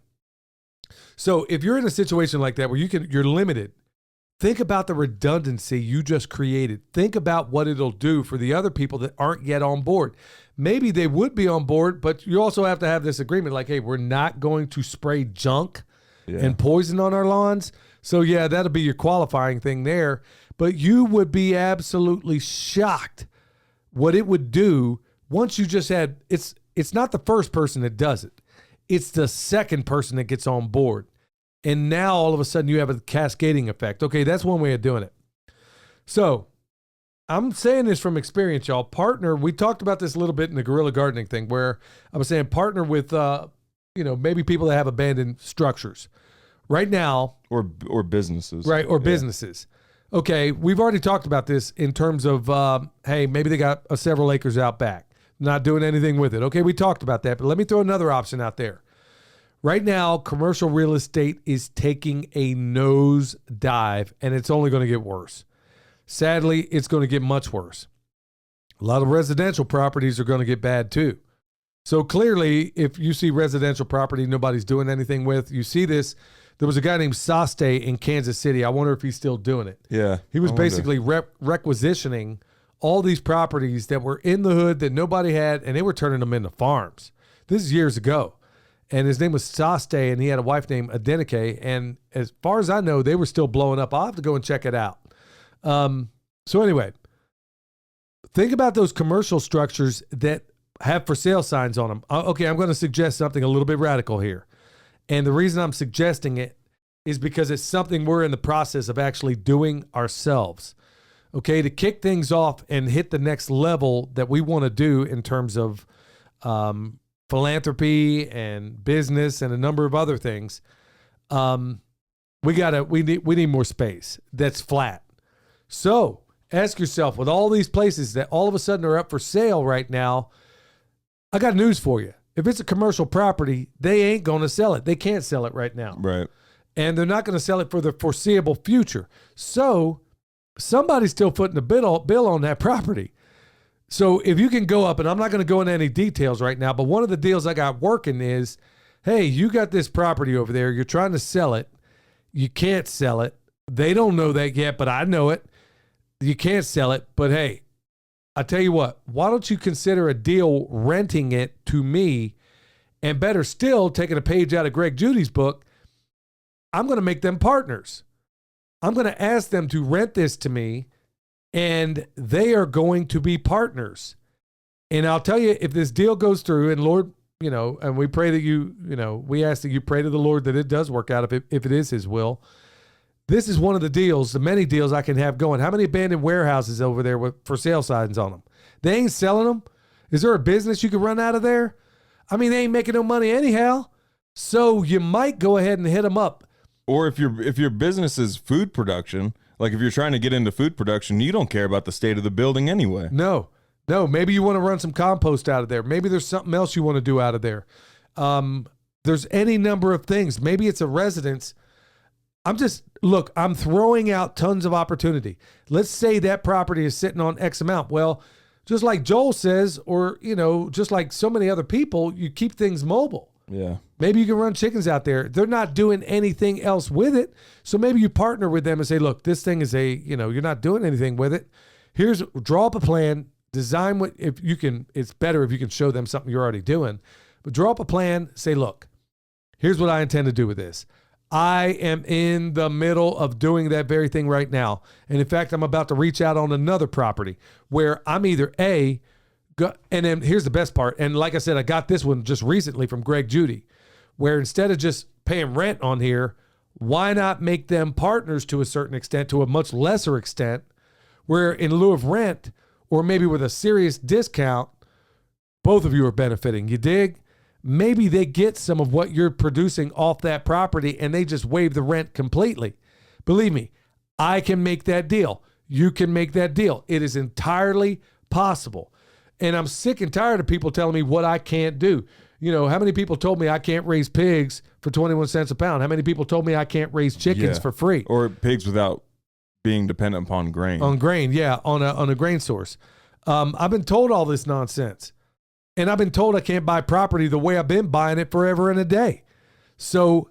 so if you're in a situation like that where you're limited, think about the redundancy you just created. Think about what it'll do for the other people that aren't yet on board. Maybe they would be on board, but you also have to have this agreement like, hey, we're not going to spray junk and poison on our lawns. So yeah, that'll be your qualifying thing there. But you would be absolutely shocked what it would do once you just had, it's not the first person that does it. It's the second person that gets on board. And now all of a sudden you have a cascading effect. Okay, that's one way of doing it. So I'm saying this from experience, y'all. Partner, we talked about this a little bit in the guerrilla gardening thing where I was saying partner with, maybe people that have abandoned structures. Right now. Or businesses. Right, or businesses. Okay, we've already talked about this in terms of, hey, maybe they got several acres out back. Not doing anything with it. Okay, we talked about that, but let me throw another option out there. Right now, commercial real estate is taking a nose dive, and it's only going to get worse. Sadly, it's going to get much worse. A lot of residential properties are going to get bad too. So clearly, if you see residential property nobody's doing anything with, you see this. There was a guy named Saste in Kansas City. I wonder if he's still doing it. Yeah. He was basically requisitioning all these properties that were in the hood that nobody had, and they were turning them into farms. This is years ago. And his name was Saste, and he had a wife named Adenike. And as far as I know, they were still blowing up. I'll have to go and check it out. So anyway, think about those commercial structures that have for sale signs on them. Okay, I'm going to suggest something a little bit radical here. And the reason I'm suggesting it is because it's something we're in the process of actually doing ourselves. Okay, to kick things off and hit the next level that we want to do in terms of philanthropy and business and a number of other things. We need more space that's flat. So ask yourself, with all these places that all of a sudden are up for sale right now, I got news for you. If it's a commercial property, they ain't going to sell it. They can't sell it right now. Right. And they're not going to sell it for the foreseeable future. So somebody's still footing the bill on that property. So if you can go up, and I'm not going to go into any details right now, but one of the deals I got working is, hey, you got this property over there. You're trying to sell it. You can't sell it. They don't know that yet, but I know it. You can't sell it. But hey, I tell you what, why don't you consider a deal renting it to me, and better still, taking a page out of Greg Judy's book, I'm going to make them partners. I'm going to ask them to rent this to me, and they are going to be partners. And I'll tell you, if this deal goes through, and Lord, and we pray that we ask that you pray to the Lord that it does work out if it is his will. This is one of the deals, the many deals I can have going. How many abandoned warehouses over there with for sale signs on them? They ain't selling them. Is there a business you could run out of there? I mean, they ain't making no money anyhow. So you might go ahead and hit them up. Or if your business is food production, like if you're trying to get into food production, you don't care about the state of the building anyway. No, maybe you want to run some compost out of there. Maybe there's something else you want to do out of there. There's any number of things. Maybe it's a residence. I'm throwing out tons of opportunity. Let's say that property is sitting on X amount. Well, just like Joel says, or, just like so many other people, you keep things mobile. Yeah. Maybe you can run chickens out there. They're not doing anything else with it. So maybe you partner with them and say, look, this thing is you're not doing anything with it. Draw up a plan, design it's better if you can show them something you're already doing, but draw up a plan, say, look, here's what I intend to do with this. I am in the middle of doing that very thing right now. And in fact, I'm about to reach out on another property where I'm either and then here's the best part. And like I said, I got this one just recently from Greg Judy, where instead of just paying rent on here, why not make them partners to a certain extent, to a much lesser extent, where in lieu of rent, or maybe with a serious discount, both of you are benefiting. You dig? Maybe they get some of what you're producing off that property and they just waive the rent completely. Believe me, I can make that deal. You can make that deal. It is entirely possible. And I'm sick and tired of people telling me what I can't do. How many people told me I can't raise pigs for 21 cents a pound? How many people told me I can't raise chickens for free? Or pigs without being dependent upon grain. On grain, yeah, on a grain source. I've been told all this nonsense. And I've been told I can't buy property the way I've been buying it forever and a day. So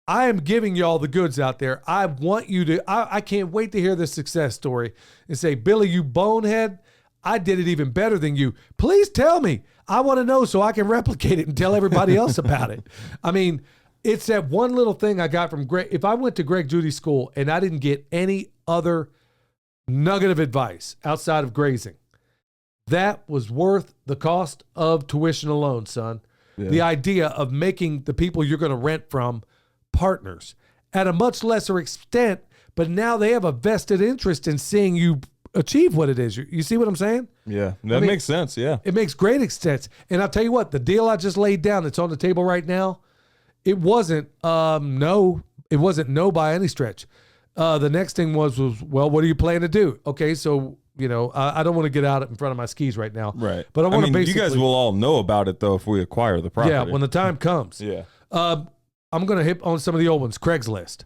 I am giving y'all the goods out there. I want you to, I can't wait to hear this success story and say, Billy, you bonehead, I did it even better than you. Please tell me. I want to know so I can replicate it and tell everybody else about it. I mean, it's that one little thing I got from Greg. If I went to Greg Judy school and I didn't get any other nugget of advice outside of grazing, that was worth the cost of tuition alone, son. Yeah. The idea of making the people you're going to rent from partners at a much lesser extent, but now they have a vested interest in seeing you achieve what it is. You see what I'm saying? Yeah, that makes sense. Yeah. It makes great sense. And I'll tell you what, the deal I just laid down that's on the table right now, it wasn't no by any stretch. The next thing was, well, what do you plan to do? Okay, so I don't want to get out in front of my skis right now. Right. But I want to basically, you guys will all know about it though if we acquire the property. Yeah, when the time comes. Yeah. I'm going to hit on some of the old ones. Craigslist.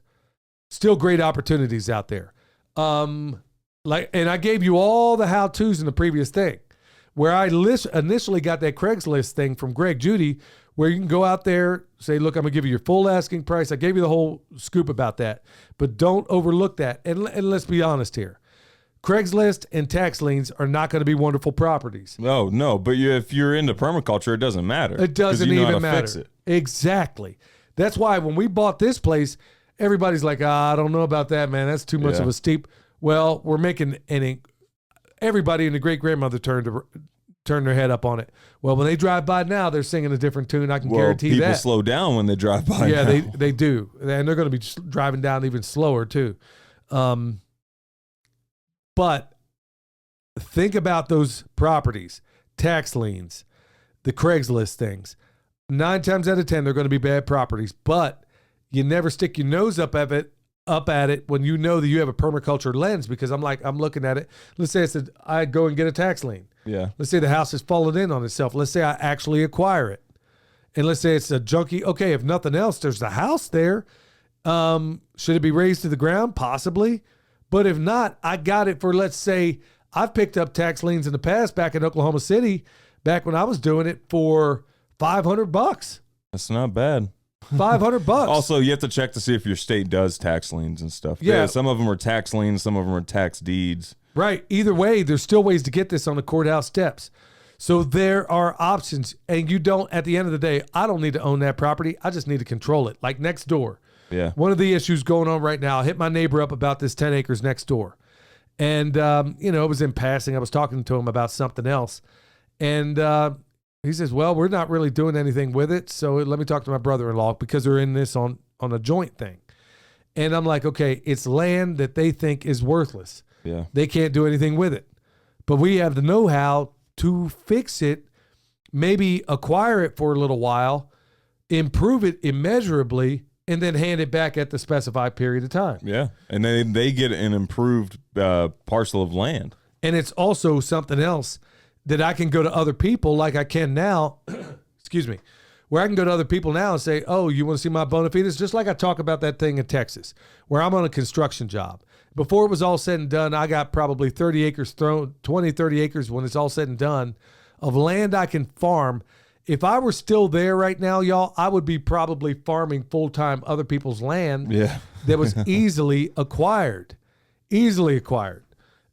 Still great opportunities out there. And I gave you all the how-tos in the previous thing, where I initially got that Craigslist thing from Greg Judy, where you can go out there, say, look, I'm going to give you your full asking price. I gave you the whole scoop about that, but don't overlook that. And let's be honest here. Craigslist and tax liens are not going to be wonderful properties. No, but if you're into permaculture, it doesn't matter. It doesn't even matter. Fix it. Exactly. That's why when we bought this place, everybody's like, I don't know about that, man. That's too much of a steep. Well, we're making everybody and the great grandmother turn their head up on it. Well, when they drive by now, they're singing a different tune. I can guarantee people that. slow down when they drive by. Yeah, now. they do, and they're going to be driving down even slower too. But think about those properties, tax liens, the Craigslist things. 9 times out of 10, they're going to be bad properties, but you never stick your nose up at it when you know that you have a permaculture lens, because I'm looking at it. Let's say I go and get a tax lien. Yeah. Let's say the house has fallen in on itself. Let's say I actually acquire it. And let's say it's a junky. Okay, if nothing else, there's the house there. Should it be raised to the ground? Possibly. But if not, I got it for, let's say, I've picked up tax liens in the past back in Oklahoma City, back when I was doing it for $500. That's not bad. $500. Also, you have to check to see if your state does tax liens and stuff. Yeah. Some of them are tax liens, some of them are tax deeds. Right. Either way, there's still ways to get this on the courthouse steps. So there are options, and you don't, at the end of the day, I don't need to own that property. I just need to control it. Like next door. Yeah. One of the issues going on right now, I hit my neighbor up about this 10 acres next door. And, it was in passing. I was talking to him about something else. And he says, well, we're not really doing anything with it. So let me talk to my brother-in-law, because they're in this on a joint thing. And I'm like, okay, it's land that they think is worthless. Yeah. They can't do anything with it. But we have the know-how to fix it, maybe acquire it for a little while, improve it immeasurably, and then hand it back at the specified period of time. Yeah. And then they get an improved parcel of land. And it's also something else that I can go to other people like I can now, excuse me, where I can go to other people now and say, oh, you want to see my bona fides? Just like I talk about that thing in Texas, where I'm on a construction job. Before it was all said and done, I got probably 30 acres thrown, 20, 30 acres when it's all said and done of land I can farm. If I were still there right now, y'all, I would be probably farming full-time other people's land that was easily acquired.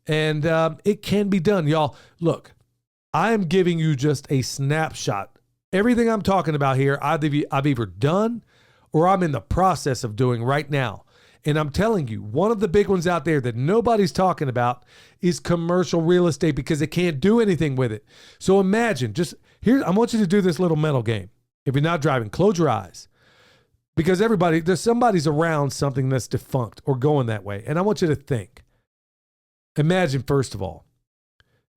And it can be done, y'all. Look, I am giving you just a snapshot. Everything I'm talking about here, I've either done or I'm in the process of doing right now. And I'm telling you, one of the big ones out there that nobody's talking about is commercial real estate, because they can't do anything with it. So imagine, I want you to do this little mental game. If you're not driving, close your eyes. Because somebody's around something that's defunct or going that way. And I want you to think. Imagine, first of all,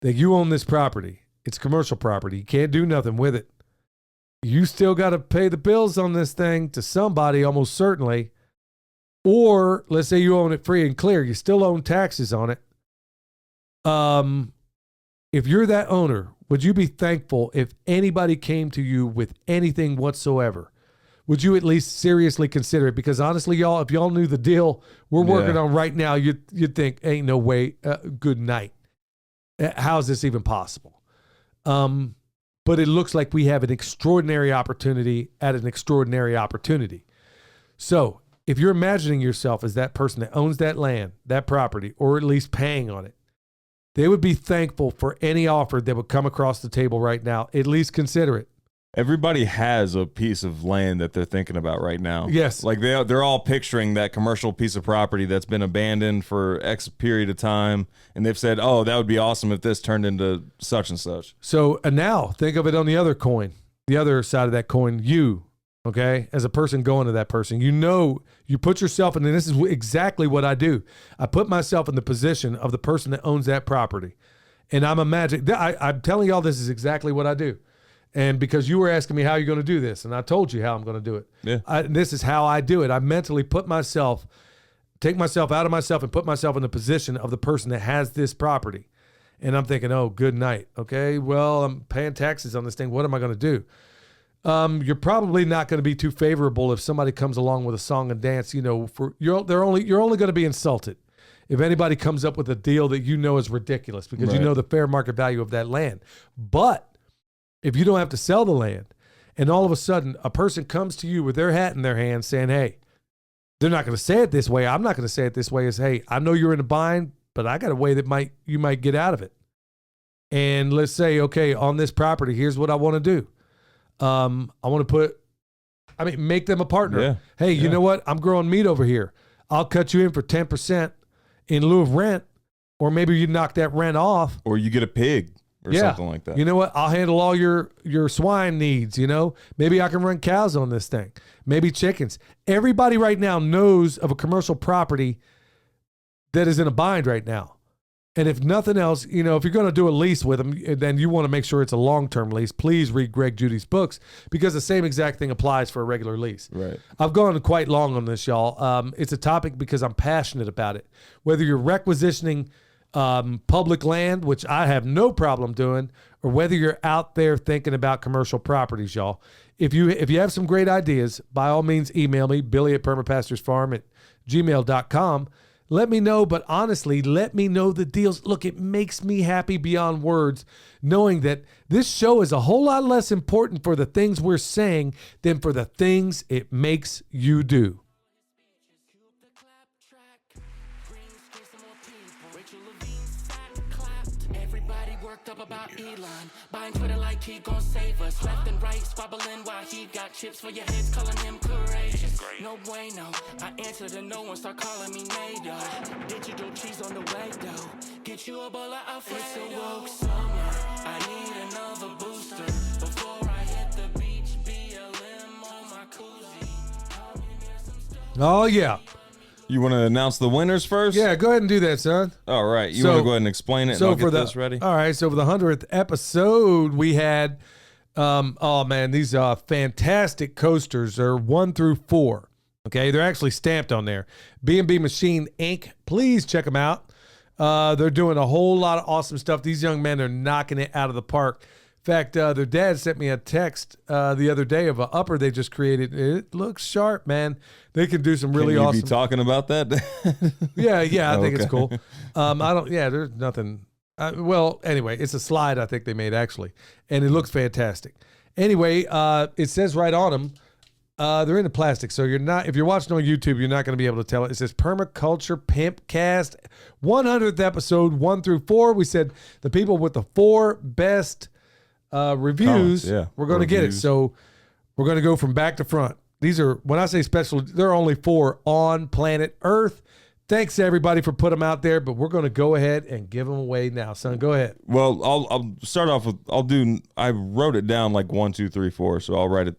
that you own this property. It's commercial property. You can't do nothing with it. You still got to pay the bills on this thing to somebody, almost certainly. Or let's say you own it free and clear. You still own taxes on it. If you're that owner, would you be thankful if anybody came to you with anything whatsoever? Would you at least seriously consider it? Because honestly, y'all, if y'all knew the deal we're working on right now, you'd think, ain't no way, good night. How is this even possible? But it looks like we have an extraordinary opportunity at an extraordinary opportunity. So if you're imagining yourself as that person that owns that land, that property, or at least paying on it, they would be thankful for any offer that would come across the table right now. At least consider it. Everybody has a piece of land that they're thinking about right now. Yes. Like they're all picturing that commercial piece of property that's been abandoned for X period of time. And they've said, oh, that would be awesome if this turned into such and such. So now think of it on the other coin, the other side of that coin, you, okay, as a person going to that person. You put yourself in, and this is exactly what I do. I put myself in the position of the person that owns that property. And I'm telling y'all, this is exactly what I do. And because you were asking me how you're going to do this, and I told you how I'm going to do it. Yeah. This is how I do it. I mentally take myself out of myself and put myself in the position of the person that has this property. And I'm thinking, oh, good night. Okay, well, I'm paying taxes on this thing. What am I going to do? You're probably not going to be too favorable if somebody comes along with a song and dance. You're only going to be insulted if anybody comes up with a deal that you know is ridiculous, because you know the fair market value of that land. But if you don't have to sell the land, and all of a sudden a person comes to you with their hat in their hand saying, hey, they're not going to say it this way. I'm not going to say it this way. As, hey, I know you're in a bind, but I got a way that you might get out of it. And let's say, okay, on this property, here's what I want to do. I want to make them a partner. Yeah. Hey, you know what? I'm growing meat over here. I'll cut you in for 10% in lieu of rent, or maybe you knock that rent off. Or you get a pig. or something like that. You know what? I'll handle all your swine needs, you know? Maybe I can run cows on this thing. Maybe chickens. Everybody right now knows of a commercial property that is in a bind right now. And if nothing else, you know, if you're going to do a lease with them, then you want to make sure it's a long-term lease. Please read Greg Judy's books because the same exact thing applies for a regular lease. Right. I've gone quite long on this, y'all. It's a topic because I'm passionate about it. Whether you're requisitioning public land, which I have no problem doing, or whether you're out there thinking about commercial properties, y'all. If you have some great ideas, by all means, email me, billy@permapastorsfarm@gmail.com. Let me know, but honestly, let me know the deals. Look, it makes me happy beyond words knowing that this show is a whole lot less important for the things we're saying than for the things it makes you do. Everybody worked up about Elon, buying Twitter like he gon' save us. Left and right, squabbling while he got chips for your heads, calling him courageous. No bueno, I answered and no one start calling me NATO. Digital cheese on the way though. Get you a bowl of Alfredo. It's a woke summer, I need another booster. Before I hit the beach, BLM on my koozie. Oh, yeah. You want to announce the winners first? Yeah, go ahead and do that, son. All right. You So- want to go ahead and explain it, and I'll get this ready? All right, so for the 100th episode, we had, oh man, these fantastic coasters are 1 through 4. Okay, they're actually stamped on there. B&B Machine Inc. Please check them out. They're doing a whole lot of awesome stuff. These young men are knocking it out of the park. In fact, their dad sent me a text the other day of an upper they just created. It looks sharp, man. They can do some really Can you awesome. be talking about that? Yeah, I think it's Okay. cool. There's nothing. Well, anyway, it's a slide I think they made actually, and it looks fantastic. Anyway, it says right on them, they're into plastic, so if you're watching on YouTube, you're not going to be able to tell it. It says Permaculture Pimpcast, 100th episode, 1 through 4. We said the people with the 4 best reviews, Comments, yeah. we're going to get it. Reviews. So we're going to go from back to front. These are, when I say special, there are only 4 on planet Earth. Thanks to everybody for putting them out there, but we're going to go ahead and give them away now. Son, go ahead. Well, I'll start off with I wrote it down like 1, 2, 3, 4, so I'll read it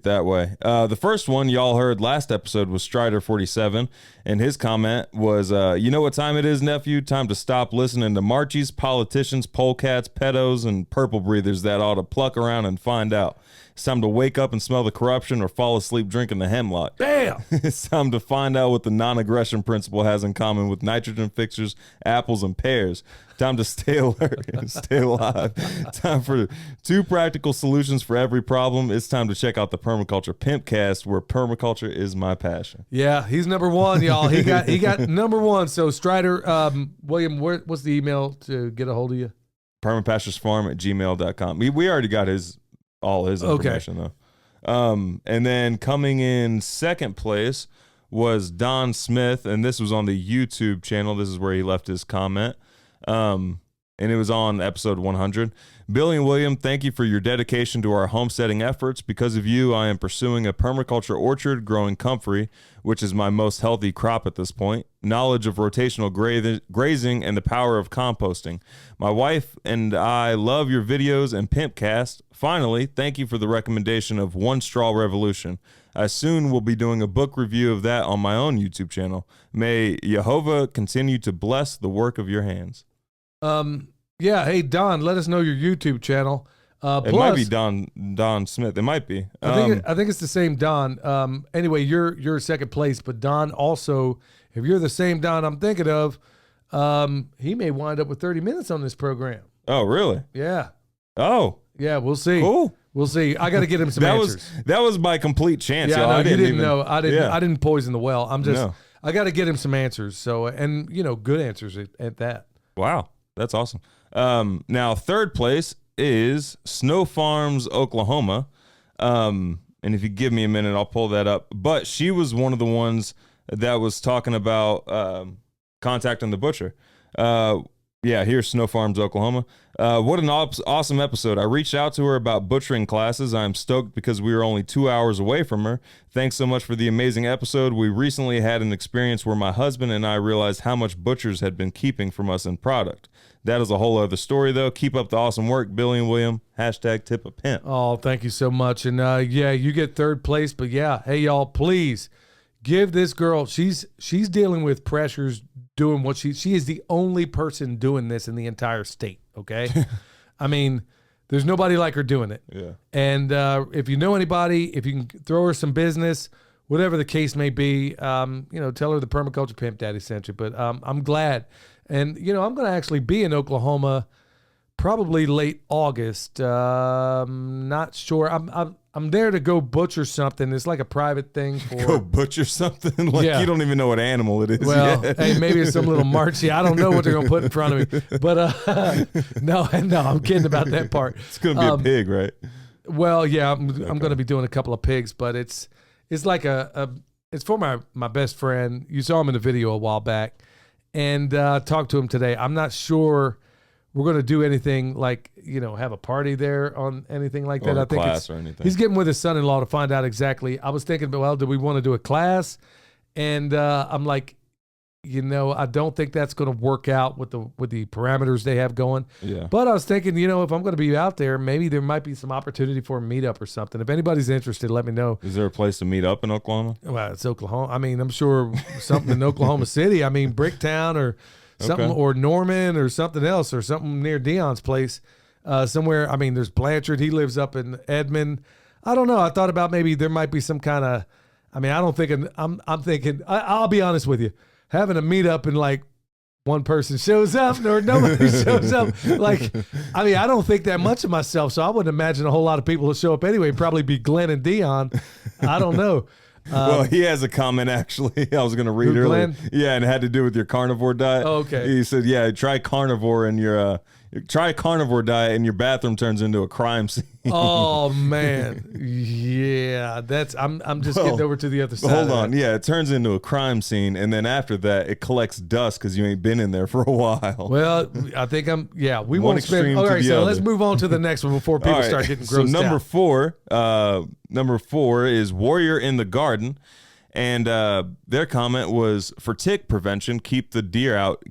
that way. The first one y'all heard last episode was Strider47, and his comment was, you know what time it is, nephew? Time to stop listening to Marchies, politicians, polecats, pedos, and purple breathers that ought to pluck around and find out. It's time to wake up and smell the corruption or fall asleep drinking the hemlock. Bam! It's time to find out what the non-aggression principle has in common with nitrogen fixtures, apples, and pears. Time to stay alert and stay alive. Time for 2 practical solutions for every problem. It's time to check out the Permaculture Pimpcast, where permaculture is my passion. Yeah, he's number 1, y'all. He got number 1. So Strider, William, what's the email to get a hold of you? Permapastorsfarm@gmail.com. We already got all his information though. And then coming in second place was Don Smith, and this was on the YouTube channel. This is where he left his comment. And it was on episode 100. Billy and William, thank you for your dedication to our homesteading efforts. Because of you, I am pursuing a permaculture orchard growing comfrey, which is my most healthy crop at this point. Knowledge of rotational grazing and the power of composting. My wife and I love your videos and Pimpcast. Finally, thank you for the recommendation of One Straw Revolution. I soon will be doing a book review of that on my own YouTube channel. May Jehovah continue to bless the work of your hands. Yeah, hey Don, let us know your YouTube channel. It might be Don Smith. It might be. I think it's the same Don. Anyway, you're second place, but Don also, if you're the same Don I'm thinking of, he may wind up with 30 minutes on this program. Oh, really? Yeah. Oh, Yeah, we'll see. cool. We'll see. I got to get him some That answers. was by complete chance. Yeah, y'all. no, I you didn't even know. I didn't poison the well. I'm just. No. I got to get him some answers. So, and good answers at that. Wow, that's awesome. Now third place is Snow Farms, Oklahoma. And if you give me a minute, I'll pull that up. But she was one of the ones that was talking about contacting the butcher. Yeah, here's Snow Farms, Oklahoma. What an awesome episode. I reached out to her about butchering classes. I'm stoked because we were only 2 hours away from her. Thanks so much for the amazing episode. We recently had an experience where my husband and I realized how much butchers had been keeping from us in product. That is a whole other story, though. Keep up the awesome work, Billy and William. Hashtag tip a pimp. Oh, thank you so much. And yeah, you get third place. But yeah, hey, y'all, please give this girl, she's dealing with pressures doing what she is the only person doing this in the entire state, okay? I mean, there's nobody like her doing it. Yeah. And if you know anybody, if you can throw her some business, whatever the case may be, tell her the Permaculture Pimp Daddy sent you. But I'm glad. And, I'm going to actually be in Oklahoma probably late August. Not sure. I'm there to go butcher something. It's like a private thing for Go butcher something? Like Yeah. you don't even know what animal it is well, yet. hey, maybe it's some little Marchie. I don't know what they're gonna put in front of me. But no, I'm kidding about that part. It's going to be a pig, right? Well, yeah, I'm gonna be doing a couple of pigs, but it's like it's for my best friend. You saw him in the video a while back, and talked to him today. I'm not sure we're going to do anything like, have a party there on anything like that. Or I a think class or anything. he's getting with his son-in-law to find out exactly. I was thinking, well, do we want to do a class? And I'm like, I don't think that's going to work out with the parameters they have going. Yeah. But I was thinking, if I'm going to be out there, maybe there might be some opportunity for a meetup or something. If anybody's interested, let me know. Is there a place to meet up in Oklahoma? Well, it's Oklahoma. I mean, I'm sure something in Oklahoma City. I mean, Bricktown or something, Okay. or Norman or something else, or something near Dion's place somewhere. I mean, there's Blanchard. He lives up in Edmond. I don't know. I thought about maybe there might be some kind of, I mean, I don't think, I'm thinking, I'll be honest with you, having a meetup and like one person shows up or nobody shows up. Like, I mean, I don't think that much of myself, so I wouldn't imagine a whole lot of people will show up anyway. Probably be Glenn and Dion. I don't know. Well, he has a comment actually. I was going to read Who, earlier. Glenn? Yeah, and it had to do with your carnivore diet. Oh, okay. He said, "Yeah, try carnivore and try a carnivore diet, and your bathroom turns into a crime scene." Oh man, yeah. I'm just getting over to the other side. Hold of on. that. Yeah, it turns into a crime scene, and then after that, it collects dust because you ain't been in there for a while. Well, I think we One won't spend. extreme All to right, the so other. let's move on to the next one before people All right, start getting so grossed out. number four is Warrior in the Garden. And their comment was, for tick prevention, keeping the deer out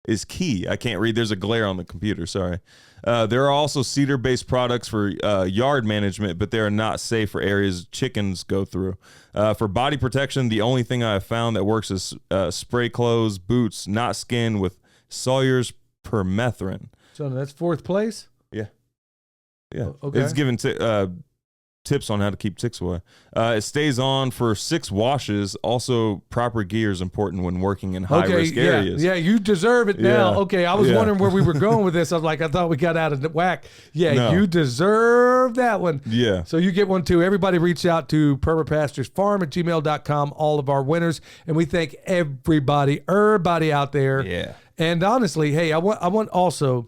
is key. I can't read. There's a glare on the computer. Sorry. There are also cedar-based products for yard management, but they are not safe for areas chickens go through. For body protection, the only thing I have found that works is spray clothes, boots, not skin, with Sawyer's permethrin. So that's fourth place. Yeah. Okay. It's given tips on how to keep ticks away. It stays on for 6 washes. Also, proper gear is important when working in high-risk areas. Yeah, you deserve it now. Yeah. Okay, I was Yeah. wondering where we were going with this. I was like, I thought we got out of the whack. Yeah, No. you deserve that one. Yeah. So you get one too. Everybody reach out to permapasturesfarm@gmail.com, all of our winners. And we thank everybody out there. Yeah. And honestly, hey, I want also,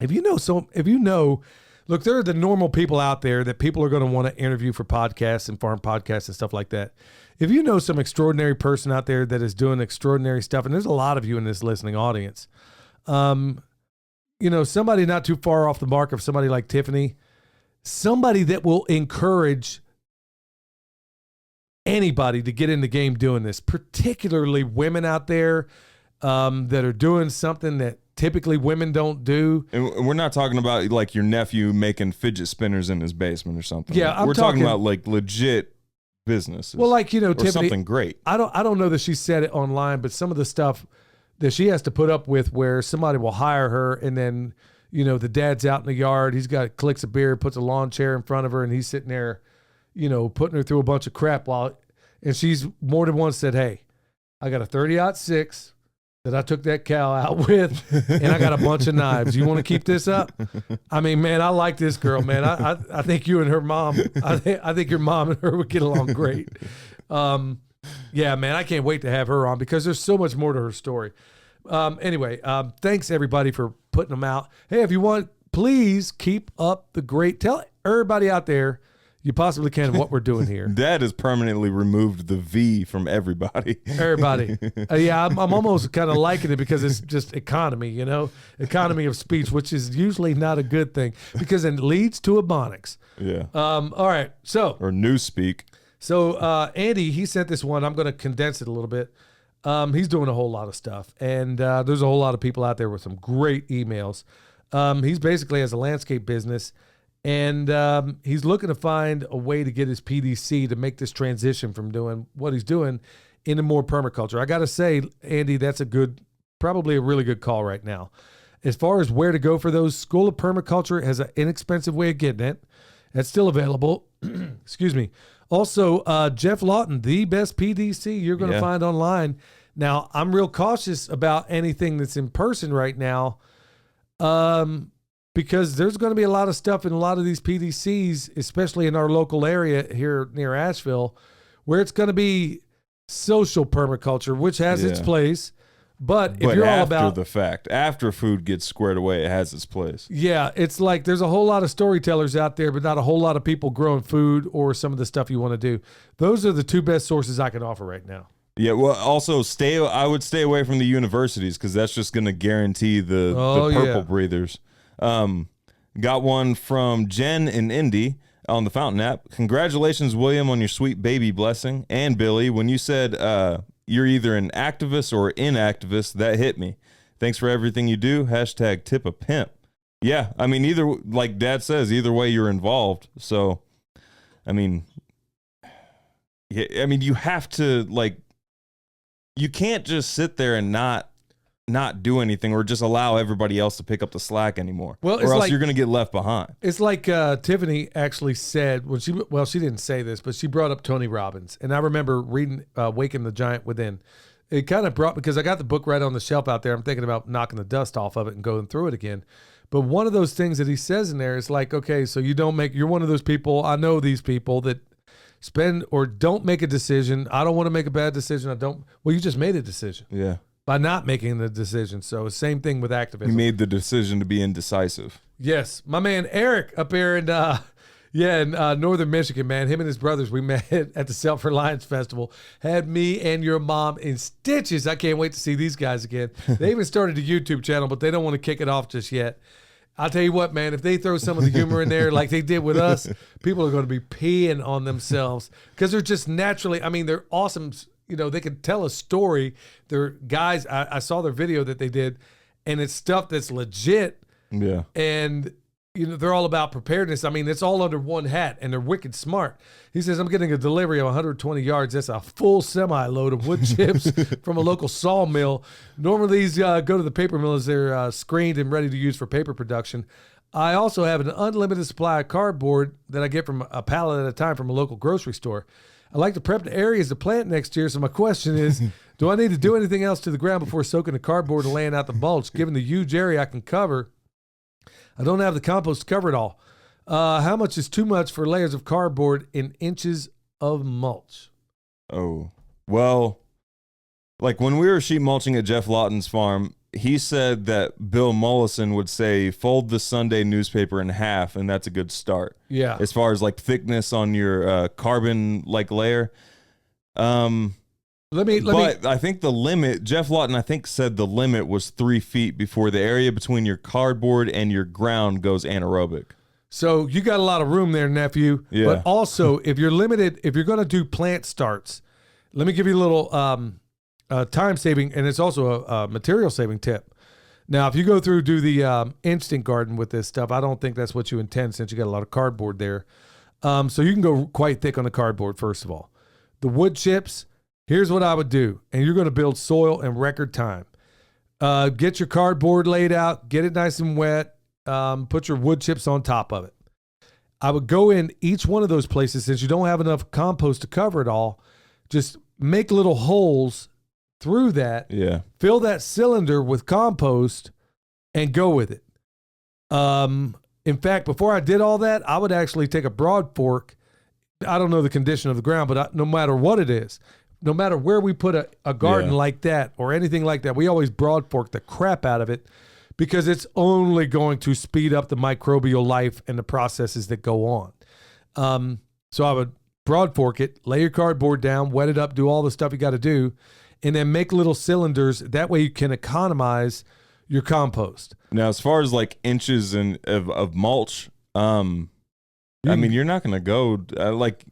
if you know, look, there are the normal people out there that people are going to want to interview for podcasts and farm podcasts and stuff like that. If you know some extraordinary person out there that is doing extraordinary stuff, and there's a lot of you in this listening audience, somebody not too far off the mark of somebody like Tiffany, somebody that will encourage anybody to get in the game doing this, particularly women out there that are doing something that typically women don't do. And we're not talking about like your nephew making fidget spinners in his basement or something. Yeah, we're talking talking about like legit businesses. Well, like, or Tiffany, something great. I don't know that she said it online, but some of the stuff that she has to put up with where somebody will hire her and then, the dad's out in the yard, he's got clicks of beer, puts a lawn chair in front of her, and he's sitting there, putting her through a bunch of crap and she's more than once said, "Hey, I got a 30-06 that I took that cow out with, and I got a bunch of knives. You want to keep this up?" I mean, man, I like this girl, man. I think you and her mom, I think your mom and her would get along great. Yeah, man, I can't wait to have her on because there's so much more to her story. Anyway, thanks everybody for putting them out. Hey, if you want, please keep up the great, tell everybody out there, you possibly can of what we're doing here. Dad has permanently removed the V from everybody. Everybody. Yeah, I'm almost kind of liking it because it's just economy, economy of speech, which is usually not a good thing because it leads to ebonics. Yeah. All right. So, Or newspeak. So Andy, he sent this one. I'm going to condense it a little bit. He's doing a whole lot of stuff, and there's a whole lot of people out there with some great emails. He's basically has a landscape business, and he's looking to find a way to get his PDC to make this transition from doing what he's doing into more permaculture. I got to say, Andy, that's probably a really good call right now. As far as where to go for those, School of Permaculture has an inexpensive way of getting it. That's still available. Excuse me. Also, Jeff Lawton, the best PDC you're going to find online. Now, I'm real cautious about anything that's in person right now because there's going to be a lot of stuff in a lot of these PDCs, especially in our local area here near Asheville, where it's going to be social permaculture, which has its place. But if you're all about the fact, after food gets squared away, it has its place. Yeah, it's like there's a whole lot of storytellers out there, but not a whole lot of people growing food or some of the stuff you want to do. Those are the two best sources I can offer right now. Yeah, well, also I would stay away from the universities because that's just going to guarantee the purple breathers. Got one from Jen in Indy on the Fountain app. Congratulations, William, on your sweet baby blessing. And Billy, when you said you're either an activist or inactivist, that hit me. Thanks for everything you do. # tip a pimp. Yeah, I mean, either, like Dad says, either way you're involved. So, I mean, you have to, you can't just sit there and not do anything or just allow everybody else to pick up the slack anymore. Well, or else you're going to get left behind. It's like Tiffany actually said when she didn't say this, but she brought up Tony Robbins. And I remember reading Waking the Giant Within. It kind of brought, because I got the book right on the shelf out there. I'm thinking about knocking the dust off of it and going through it again. But one of those things that he says in there is like, okay, so you're one of those people, I know these people that spend or don't make a decision. I don't want to make a bad decision. Well, you just made a decision. Yeah. By not making the decision. So same thing with activism. You made the decision to be indecisive. Yes. My man Eric up there in northern Michigan, man. Him and his brothers, we met at the Self-Reliance Festival. Had me and your mom in stitches. I can't wait to see these guys again. They even started a YouTube channel, but they don't want to kick it off just yet. I'll tell you what, man, if they throw some of the humor in there like they did with us, people are going to be peeing on themselves because they're just naturally, they're awesome. They can tell a story. They're guys, I saw their video that they did, and it's stuff that's legit. Yeah. And, they're all about preparedness. It's all under one hat, and they're wicked smart. He says, I'm getting a delivery of 120 yards. That's a full semi-load of wood chips from a local sawmill. Normally, these go to the paper mill as they're screened and ready to use for paper production. I also have an unlimited supply of cardboard that I get from a pallet at a time from a local grocery store. I like to prep the areas to plant next year, so my question is, do I need to do anything else to the ground before soaking the cardboard and laying out the mulch? Given the huge area I can cover, I don't have the compost to cover it all. How much is too much for layers of cardboard in inches of mulch? Oh, well, like when we were sheep mulching at Jeff Lawton's farm, he said that Bill Mollison would say, fold the Sunday newspaper in half, and that's a good start. Yeah. As far as thickness on your carbon layer. I think the limit, Jeff Lawton, I think said the limit was 3 feet before the area between your cardboard and your ground goes anaerobic. So you got a lot of room there, nephew. Yeah. But also, if you're going to do plant starts, let me give you a little time saving, and it's also a material saving tip. Now, if you go through, do the instant garden with this stuff, I don't think that's what you intend since you got a lot of cardboard there. So you can go quite thick on the cardboard, first of all. The wood chips, here's what I would do, and you're going to build soil in record time. Get your cardboard laid out, get it nice and wet, put your wood chips on top of it. I would go in each one of those places, since you don't have enough compost to cover it all, just make little holes through that. Yeah. Fill that cylinder with compost and go with it. In fact, before I did all that, I would actually take a broad fork. I don't know the condition of the ground, but no matter what it is, no matter where we put a garden like that or anything like that, we always broad fork the crap out of it because it's only going to speed up the microbial life and the processes that go on. So I would broad fork it, lay your cardboard down, wet it up, do all the stuff you got to do, and then make little cylinders. That way you can economize your compost. Now, as far as like inches of mulch, I mean, you're not going to go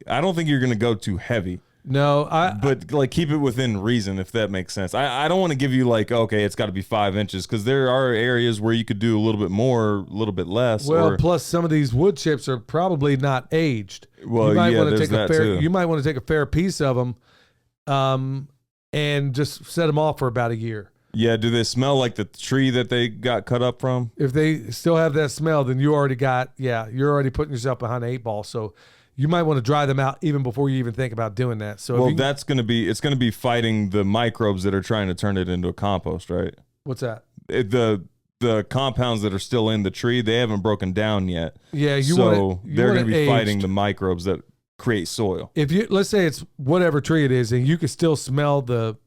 I don't think you're going to go too heavy. No, But like keep it within reason, if that makes sense. I don't want to give you like, okay, it's got to be 5 inches, because there are areas where you could do a little bit more, a little bit less. well, plus some of these wood chips are probably not aged. Well, you might yeah, want to there's take a that fair. too. You might want to take a fair piece of them, and just set them off for about a year. Yeah, do they smell like the tree that they got cut up from? If they still have that smell, then you're already putting yourself behind the 8 ball. So you might want to dry them out even before you even think about doing that. So Well, it's going to be fighting the microbes that are trying to turn it into a compost, right? what's that? The compounds that are still in the tree, they haven't broken down yet. Yeah, they're going to be fighting the microbes that create soil. If you, let's say it's whatever tree it is, and you can still smell the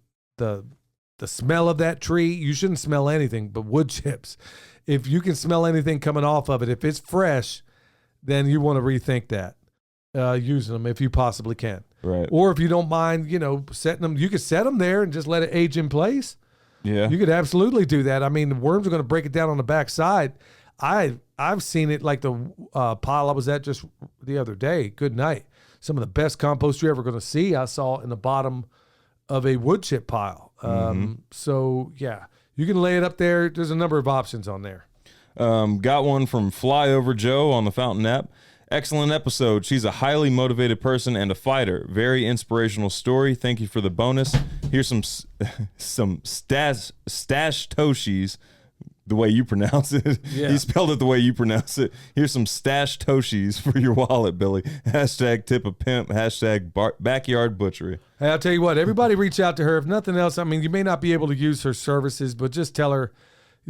smell of that tree, you shouldn't smell anything but wood chips. If you can smell anything coming off of it, if it's fresh, then you want to rethink that, using them if you possibly can. Right. Or if you don't mind, setting them, you could set them there and just let it age in place. Yeah. You could absolutely do that. I mean, the worms are going to break it down on the backside. I've seen it like the pile I was at just the other day. Good night. Some of the best compost you're ever going to see, I saw in the bottom of a wood chip pile. So yeah, you can lay it up there. There's a number of options on there. Got one from Flyover Joe on the Fountain app. Excellent episode. She's a highly motivated person and a fighter. Very inspirational story. Thank you for the bonus. Here's some stash toshis, the way you pronounce it. Yeah. He spelled it the way you pronounce it. Here's some stash toshis for your wallet, Billy. Hashtag tip a pimp. Hashtag backyard butchery. Hey, I'll tell you what, everybody reach out to her. If nothing else, I mean, you may not be able to use her services, but just tell her,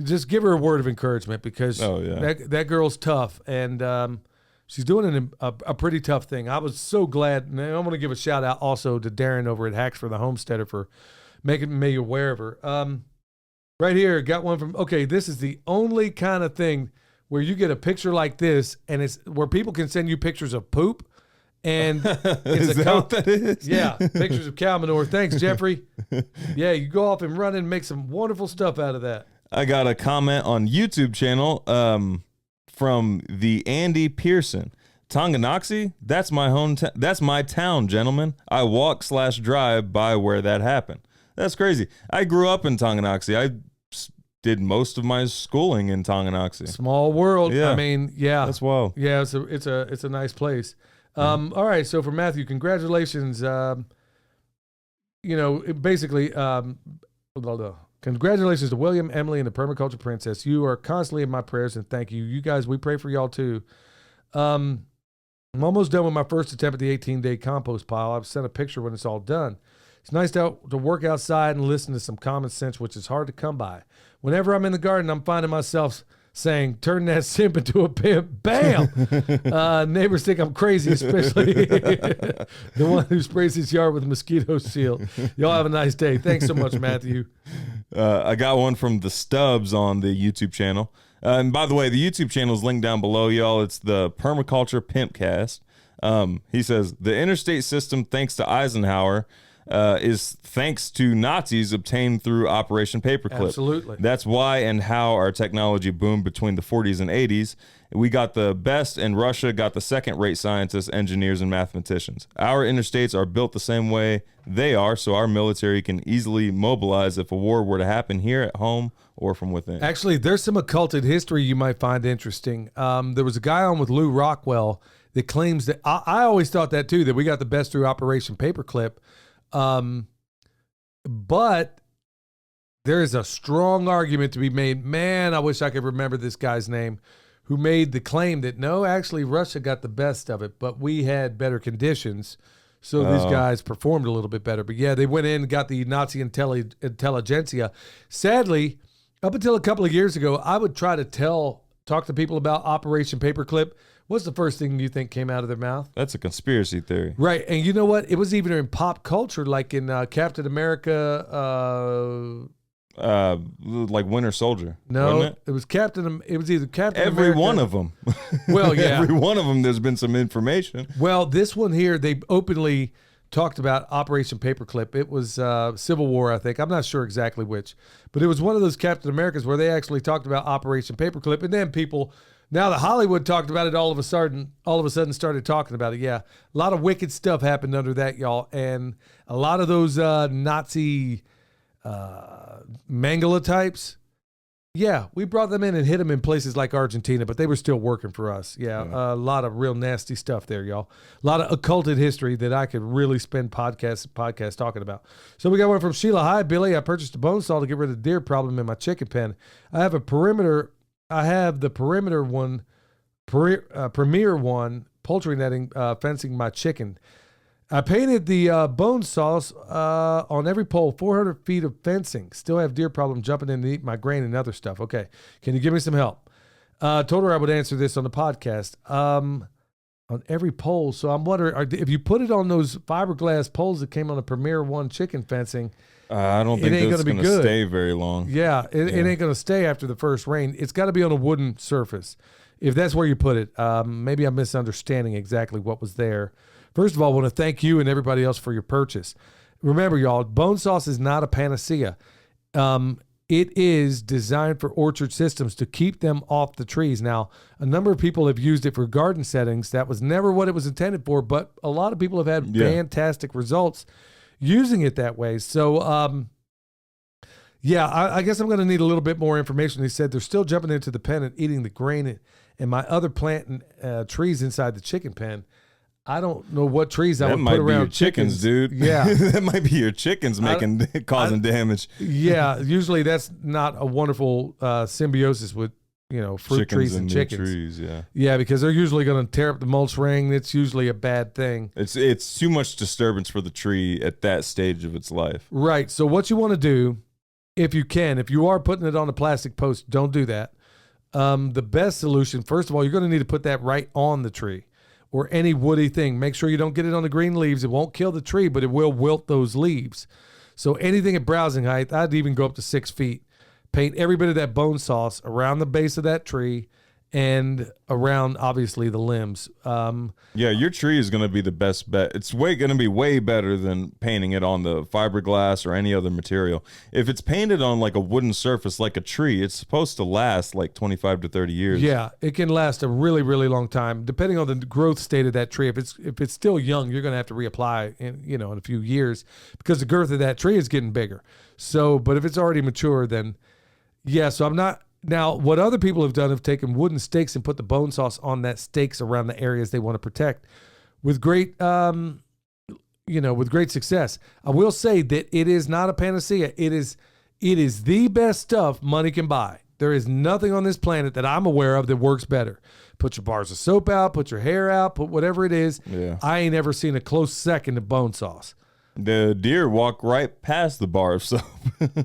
just give her a word of encouragement, because that girl's tough, and she's doing a pretty tough thing. I was so glad, and I want to give a shout out also to Darren over at Hacks for the Homesteader for making me aware of her. Right here, got one from, okay, this is the only kind of thing where you get a picture like this, and it's where people can send you pictures of poop. And it's Is that what that is? Yeah, pictures of cow manure. Thanks, Jeffrey. Yeah, you go off and run and make some wonderful stuff out of that. I got a comment on YouTube channel from the Andy Pearson. Tonganoxie, that's my hometown. That's my town, gentlemen. I walk/drive by where that happened. That's crazy. I grew up in Tonganoxie. I did most of my schooling in Tonganoxie. Small world. Yeah. I mean, yeah, That's wild. yeah. It's a nice place. All right. So for Matthew, congratulations. Basically, congratulations to William, Emily, and the Permaculture Princess. You are constantly in my prayers, and thank you. You guys, we pray for y'all too. I'm almost done with my first attempt at the 18-day compost pile. I've sent a picture when it's all done. It's nice to work outside and listen to some common sense, which is hard to come by. Whenever I'm in the garden, I'm finding myself saying, turn that simp into a pimp. Bam! Neighbors think I'm crazy, especially the one who sprays his yard with a mosquito seal. Y'all have a nice day. Thanks so much, Matthew. I got one from the Stubbs on the YouTube channel. And by the way, the YouTube channel is linked down below, y'all. It's the Permaculture Pimpcast. He says, the interstate system, thanks to Eisenhower, is thanks to Nazis obtained through Operation Paperclip. Absolutely. That's why and how our technology boomed between the 40s and 80s. We got the best, and Russia got the second-rate scientists, engineers, and mathematicians. Our interstates are built the same way they are, so our military can easily mobilize if a war were to happen here at home or from within. Actually, there's some occulted history you might find interesting. There was a guy on with Lou Rockwell that claims that, I always thought that too, that we got the best through Operation Paperclip. But there is a strong argument to be made. Man, I wish I could remember this guy's name, who made the claim that no, actually Russia got the best of it, but we had better conditions. So these guys performed a little bit better. But yeah, they went in and got the Nazi intelligentsia. Sadly, up until a couple of years ago, I would try to talk to people about Operation Paperclip. What's the first thing you think came out of their mouth? That's a conspiracy theory. Right. And you know what? It was even in pop culture, like in Captain America, Like Winter Soldier. No, wasn't it was Captain. It was either Captain Every America. one of them. Well, yeah. Every one of them, there's been some information. Well, this one here, they openly talked about Operation Paperclip. It was Civil War, I think. I'm not sure exactly which, but it was one of those Captain Americas where they actually talked about Operation Paperclip, and then people, now that Hollywood talked about it, all of a sudden started talking about it. Yeah, a lot of wicked stuff happened under that, y'all, and a lot of those Nazi Mangala types. Yeah, we brought them in and hit them in places like Argentina, but they were still working for us. Yeah, a lot of real nasty stuff there, y'all. A lot of occulted history that I could really spend podcasts talking about. So we got one from Sheila. Hi, Billy. I purchased a bone saw to get rid of the deer problem in my chicken pen. I have the perimeter one, Premier one, poultry netting, fencing my chicken. I painted the bone saws on every pole, 400 feet of fencing. Still have deer problem jumping in to eat my grain and other stuff. Okay. Can you give me some help? Told her I would answer this on the podcast. On every pole. So I'm wondering, if you put it on those fiberglass poles that came on the Premier One chicken fencing, I don't think it's going to stay very long. Yeah, it ain't going to stay after the first rain. It's got to be on a wooden surface. If that's where you put it, maybe I'm misunderstanding exactly what was there. First of all, I want to thank you and everybody else for your purchase. Remember, y'all, bone sauce is not a panacea. It is designed for orchard systems to keep them off the trees. Now, a number of people have used it for garden settings. That was never what it was intended for, but a lot of people have had fantastic results using it that way. So, I guess I'm going to need a little bit more information. They said they're still jumping into the pen and eating the grain and my other plant and trees inside the chicken pen. I don't know what trees I would put around your chickens, dude. Yeah. That might be your chickens causing damage. Yeah. Usually that's not a wonderful symbiosis with, fruit trees and chickens. Trees, yeah. Yeah, because they're usually going to tear up the mulch ring. It's usually a bad thing. It's too much disturbance for the tree at that stage of its life. Right. So what you want to do, if you are putting it on a plastic post, don't do that. The best solution, first of all, you're going to need to put that right on the tree. Or any woody thing. Make sure you don't get it on the green leaves. It won't kill the tree, but it will wilt those leaves. So anything at browsing height, I'd even go up to 6 feet. Paint every bit of that bone sauce around the base of that tree and around, obviously, the limbs. Your tree is going to be the best bet. It's going to be way better than painting it on the fiberglass or any other material. If it's painted on like a wooden surface like a tree, it's supposed to last like 25 to 30 years. Yeah, it can last a really, really long time, depending on the growth state of that tree. If it's still young, you're going to have to reapply in a few years because the girth of that tree is getting bigger. So, but if it's already mature, then yeah. So I'm not. Now, what other people have done have taken wooden stakes and put the bone sauce on that stakes around the areas they want to protect with great, with great success. I will say that it is not a panacea. It is the best stuff money can buy. There is nothing on this planet that I'm aware of that works better. Put your bars of soap out, put your hair out, put whatever it is. Yeah. I ain't ever seen a close second to bone sauce. The deer walk right past the bar of soap.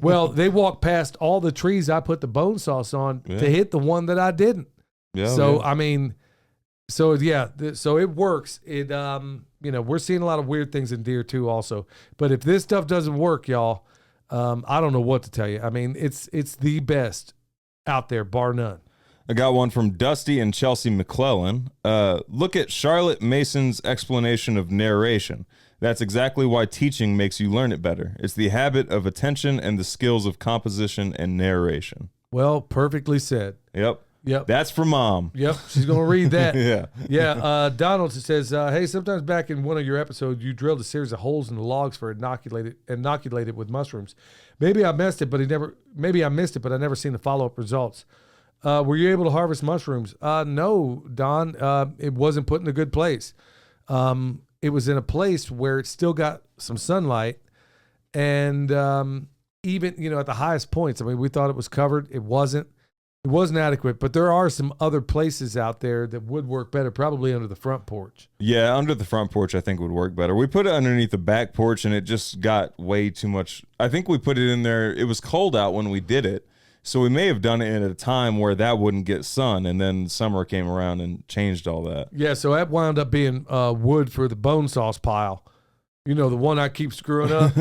Well, they walk past all the trees I put the bone sauce on to hit the one that I didn't. Yeah. So, I mean, so it works. It, we're seeing a lot of weird things in deer too also. But if this stuff doesn't work, y'all, I don't know what to tell you. I mean, it's the best out there, bar none. I got one from Dusty and Chelsea McClellan. Look at Charlotte Mason's explanation of narration. That's exactly why teaching makes you learn it better. It's the habit of attention and the skills of composition and narration. Well, perfectly said. Yep. Yep. That's for Mom. Yep. She's going to read that. Yeah. Yeah. Donald says, hey, sometimes back in one of your episodes, you drilled a series of holes in the logs for inoculated with mushrooms. Maybe I missed it, but I never seen the follow-up results. Were you able to harvest mushrooms? No, Don. It wasn't put in a good place. It was in a place where it still got some sunlight, and even at the highest points. I mean, we thought it was covered. It wasn't adequate. But there are some other places out there that would work better, probably under the front porch. Yeah, under the front porch, I think would work better. We put it underneath the back porch, and it just got way too much. I think we put it in there. It was cold out when we did it. So we may have done it at a time where that wouldn't get sun, and then summer came around and changed all that. Yeah, so that wound up being wood for the bone sauce pile. The one I keep screwing up.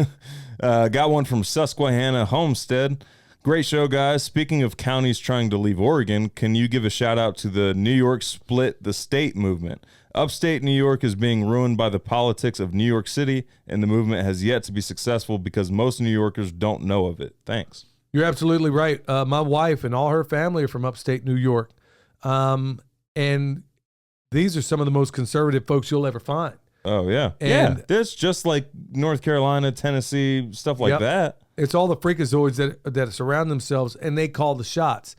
Got one from Susquehanna Homestead. Great show, guys. Speaking of counties trying to leave Oregon, can you give a shout out to the New York Split the State movement? Upstate New York is being ruined by the politics of New York City, and the movement has yet to be successful because most New Yorkers don't know of it. Thanks. You're absolutely right. My wife and all her family are from upstate New York. And these are some of the most conservative folks you'll ever find. Oh, yeah. And- yeah. There's just like North Carolina, Tennessee, stuff like Yep. that. It's all the freakazoids that surround themselves, and they call the shots.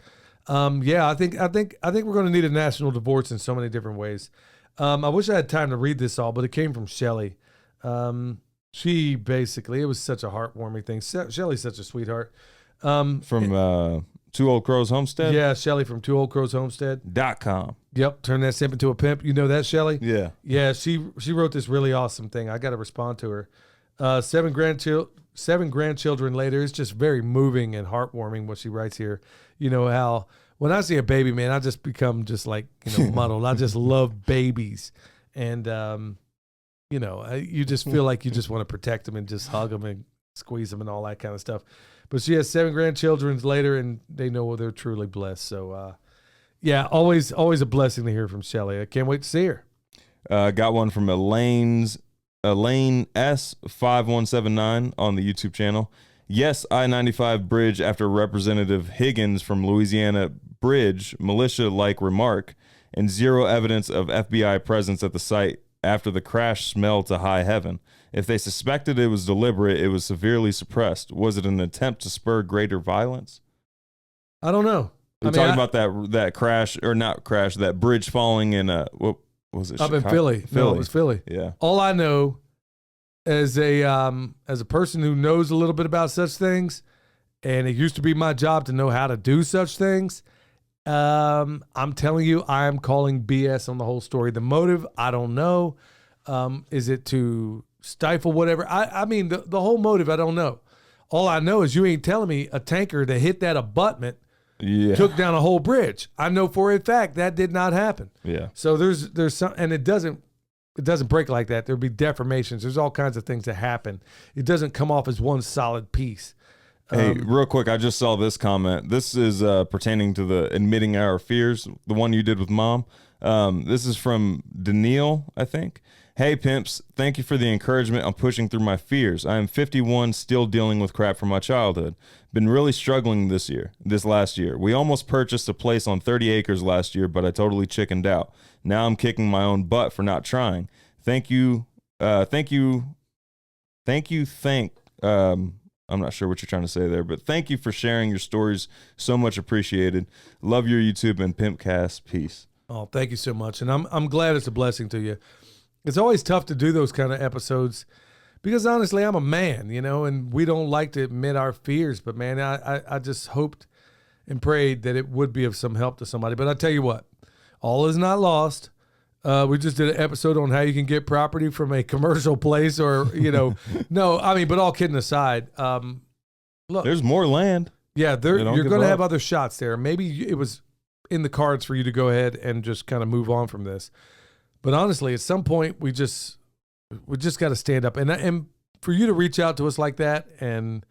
I think we're going to need a national divorce in so many different ways. I wish I had time to read this all, but it came from Shelly. She basically, it was such a heartwarming thing. Shelly's such a sweetheart. From Two Old Crows Homestead? Yeah, Shelly from Two Old Crows Homestead. .com. Yep, turn that simp into a pimp. You know that, Shelly? Yeah. Yeah, she wrote this really awesome thing. I got to respond to her. 7 grandchildren later. It's just very moving and heartwarming what she writes here. You know how when I see a baby, man, I just become just like, muddled. I just love babies. And, you just feel like you just want to protect them and just hug them and squeeze them and all that kind of stuff. But she has 7 grandchildren later, and they know they're truly blessed. So, always a blessing to hear from Shelly. I can't wait to see her. Got one from Elaine S5179 on the YouTube channel. Yes, I-95 bridge after Representative Higgins from Louisiana bridge militia-like remark, and zero evidence of FBI presence at the site after the crash smelled to high heaven. If they suspected it was deliberate, it was severely suppressed. Was it an attempt to spur greater violence? I don't know. We're talking about that crash, or not crash, that bridge falling in, what was it? Up in Chicago? Philly. No, it was Philly. Yeah. All I know as a person who knows a little bit about such things, and it used to be my job to know how to do such things, I'm telling you, I am calling BS on the whole story. The motive, I don't know. Is it to stifle whatever? I mean, the whole motive, I don't know. All I know is you ain't telling me a tanker that hit that abutment took down a whole bridge. I know for a fact that did not happen. Yeah. So there's some, and it doesn't break like that. There'll be deformations. There's all kinds of things that happen. It doesn't come off as one solid piece. Hey, real quick, I just saw this comment. This is pertaining to the admitting our fears, the one you did with Mom. This is from Daniil, I think. Hey, pimps, thank you for the encouragement on pushing through my fears. I am 51, still dealing with crap from my childhood. Been really struggling this last year. We almost purchased a place on 30 acres last year, but I totally chickened out. Now I'm kicking my own butt for not trying. I'm not sure what you're trying to say there, but thank you for sharing your stories. So much appreciated. Love your YouTube and Pimpcast. Peace. Oh, thank you so much. And I'm glad it's a blessing to you. It's always tough to do those kind of episodes because honestly, I'm a man, and we don't like to admit our fears, but man, I just hoped and prayed that it would be of some help to somebody. But I tell you what, all is not lost. We just did an episode on how you can get property from a commercial place or, no, I mean, but all kidding aside, look, there's more land. Yeah, you're give going to up. have other shots there. Maybe it was in the cards for you to go ahead and just kind of move on from this. But honestly, at some point, we just got to stand up. And for you to reach out to us like that and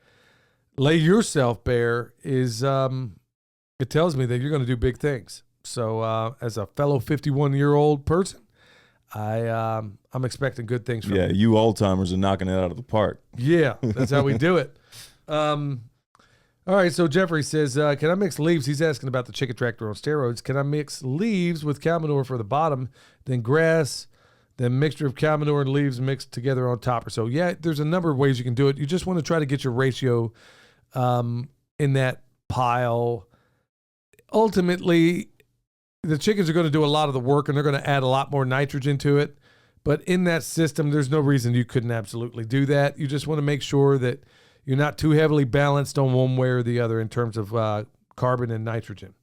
lay yourself bare is, it tells me that you're going to do big things. So as a fellow 51-year-old person, I'm expecting good things from you. Yeah, you old timers are knocking it out of the park. Yeah, that's how we do it. All right, so Jeffrey says, can I mix leaves? He's asking about the chicken tractor on steroids. Can I mix leaves with cow manure for the bottom, then grass, then mixture of cow manure and leaves mixed together on top? Or so, yeah, there's a number of ways you can do it. You just want to try to get your ratio in that pile. Ultimately, the chickens are going to do a lot of the work, and they're going to add a lot more nitrogen to it. But in that system, there's no reason you couldn't absolutely do that. You just want to make sure that you're not too heavily balanced on one way or the other in terms of carbon and nitrogen.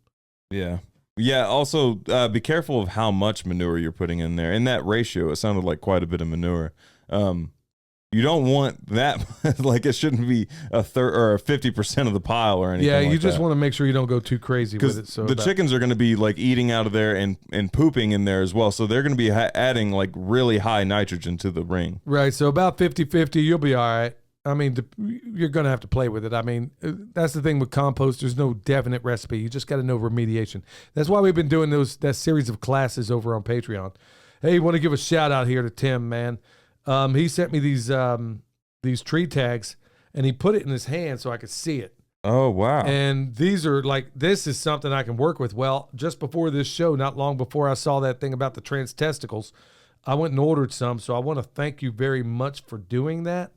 Yeah. Yeah. Also, be careful of how much manure you're putting in there. In that ratio, it sounded like quite a bit of manure. You don't want that, like it shouldn't be a third or 50% of the pile or anything. Yeah, you like just that. want to make sure you don't go too crazy with it. So the chickens are going to be like eating out of there and pooping in there as well. So they're going to be adding like really high nitrogen to the ring. Right. So about 50-50, you'll be all right. I mean, you're going to have to play with it. I mean, that's the thing with compost. There's no definite recipe. You just got to know remediation. That's why we've been doing that series of classes over on Patreon. Hey, want to give a shout out here to Tim, man. He sent me these tree tags, and he put it in his hand so I could see it. Oh, wow. And these are like, this is something I can work with. Well, just before this show, not long before I saw that thing about the trans testicles, I went and ordered some. So I want to thank you very much for doing that.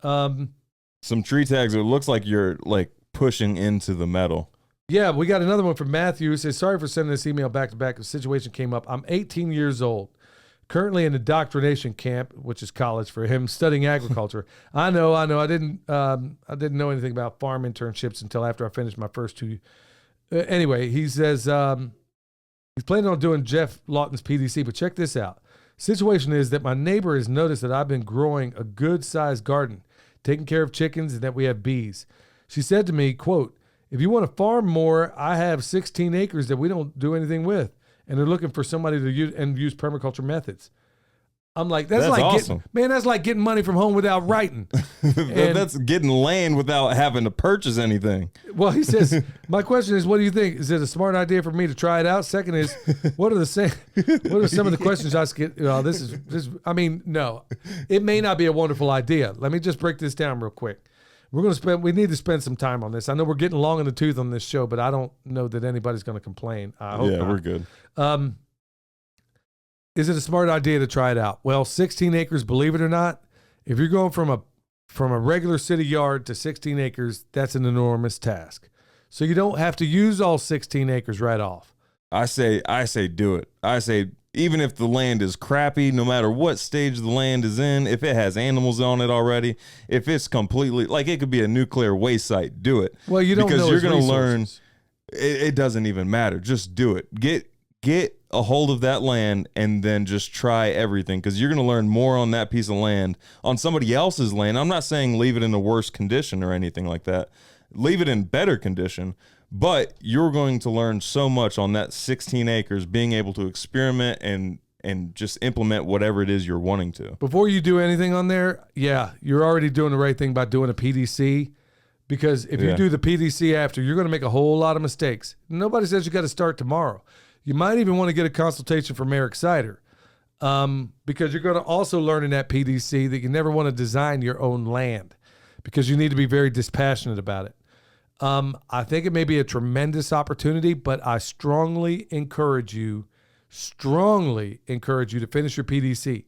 Some tree tags. It looks like you're like pushing into the metal. Yeah, we got another one from Matthew. He says, sorry for sending this email back to back. The situation came up. I'm 18 years old. Currently in indoctrination camp, which is college for him, studying agriculture. I know. I didn't know anything about farm internships until after I finished my first two. Anyway, he says he's planning on doing Jeff Lawton's PDC, but check this out. Situation is that my neighbor has noticed that I've been growing a good-sized garden, taking care of chickens, and that we have bees. She said to me, quote, if you want to farm more, I have 16 acres that we don't do anything with. And they're looking for somebody to use permaculture methods. I'm like, that's like awesome. That's like getting money from home without writing. That's getting land without having to purchase anything. Well, he says, my question is, what do you think? Is it a smart idea for me to try it out? Second is, what are some of the questions I get? I mean, no, it may not be a wonderful idea. Let me just break this down real quick. We need to spend some time on this. I know we're getting long in the tooth on this show, but I don't know that anybody's going to complain. I hope not. We're good. Is it a smart idea to try it out? Well, 16 acres, believe it or not, if you're going from a regular city yard to 16 acres, that's an enormous task. So you don't have to use all 16 acres right off. I say do it. I say, even if the land is crappy, no matter what stage the land is in, if it has animals on it already, if it's completely, like it could be a nuclear waste site, do it. Well, you don't know because you're going to learn. It doesn't even matter. Just do it. Get a hold of that land and then just try everything, because you're going to learn more on that piece of land, on somebody else's land. I'm not saying leave it in the worst condition or anything like that. Leave it in better condition. But you're going to learn so much on that 16 acres, being able to experiment and just implement whatever it is you're wanting to. Before you do anything on there, you're already doing the right thing by doing a PDC, because if you do the PDC after, you're going to make a whole lot of mistakes. Nobody says you got to start tomorrow. You might even want to get a consultation from Eric Sider, because you're going to also learn in that PDC that you never want to design your own land, because you need to be very dispassionate about it. I think it may be a tremendous opportunity, but I strongly encourage you to finish your PDC.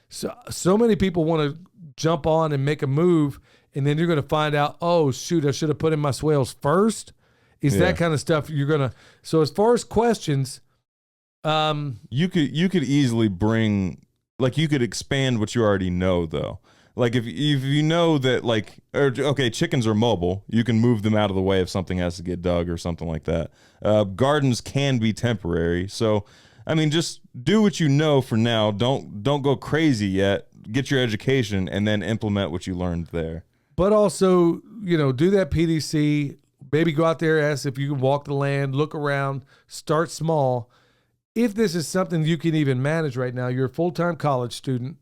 So many people want to jump on and make a move, and then you're going to find out, oh, shoot, I should have put in my swales first. That kind of stuff you're going to. So as far as questions, you could easily you could expand what you already know, though. Like if you know that chickens are mobile, you can move them out of the way if something has to get dug or something like that. Gardens can be temporary. So, I mean, just do what you know for now. Don't go crazy yet. Get your education and then implement what you learned there. But also, do that PDC. Maybe go out there, ask if you can walk the land, look around, start small. If this is something you can even manage right now, you're a full-time college student.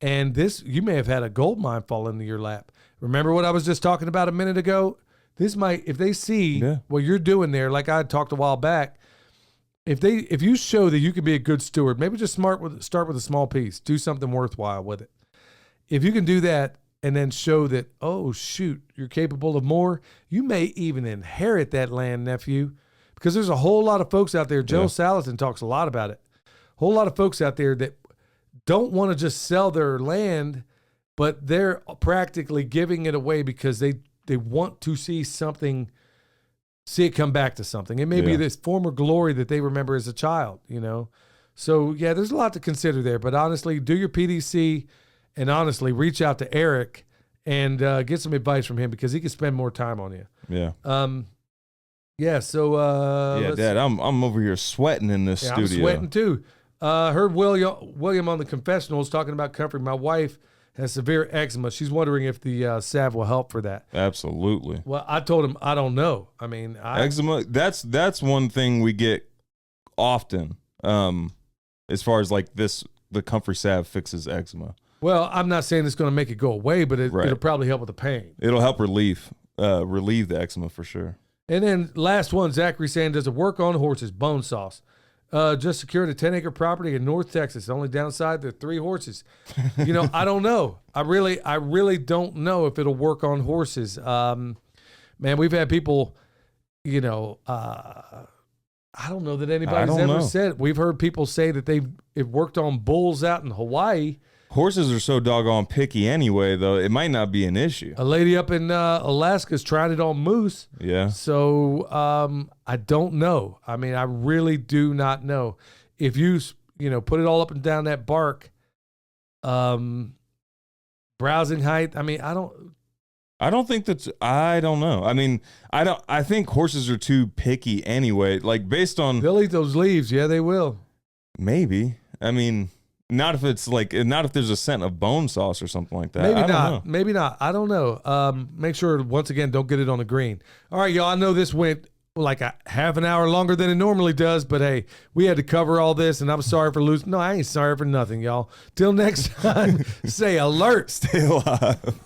And you may have had a gold mine fall into your lap. Remember what I was just talking about a minute ago? This might, if they see what you're doing there, like I talked a while back, if you show that you can be a good steward, maybe just start with a small piece, do something worthwhile with it. If you can do that and then show that, oh shoot, you're capable of more, you may even inherit that land, nephew, because there's a whole lot of folks out there. Joe Salatin talks a lot about it. A whole lot of folks out there that don't want to just sell their land, but they're practically giving it away because they want to see it come back to something. It may be this former glory that they remember as a child, So there's a lot to consider there, but honestly, do your PDC and honestly reach out to Eric and get some advice from him, because he can spend more time on you. Yeah. So Dad, I'm over here sweating in this studio. I'm sweating too. Heard William on the confessionals talking about comfort. My wife has severe eczema. She's wondering if the salve will help for that. Absolutely. Well, I told him I don't know. I mean, eczema. That's one thing we get often. As far as like the comfort salve fixes eczema. Well, I'm not saying it's going to make it go away, but it'll probably help with the pain. It'll help relieve the eczema for sure. And then last one, Zachary saying, does it work on horses? Bone sauce. Just secured a 10-acre property in North Texas. The only downside, there are 3 horses. I don't know. I really don't know if it'll work on horses. Man, we've had people, I don't know that anybody's ever said. We've heard people say that it worked on bulls out in Hawaii. Horses are so doggone picky anyway, though. It might not be an issue. A lady up in Alaska's tried it on moose. Yeah. So I don't know. I mean, I really do not know. If you put it all up and down that bark, browsing height. I mean, I don't think that's. I don't know. I mean, I think horses are too picky anyway. Like based on. They'll eat those leaves. Yeah, they will. Maybe. I mean. Not if there's a scent of bone sauce or something like that. Maybe not. I don't know. Make sure, once again, don't get it on the green. All right, y'all. I know this went like a half an hour longer than it normally does, but hey, we had to cover all this, and I'm sorry for losing. No, I ain't sorry for nothing, y'all. Till next time, say alert. Stay alive.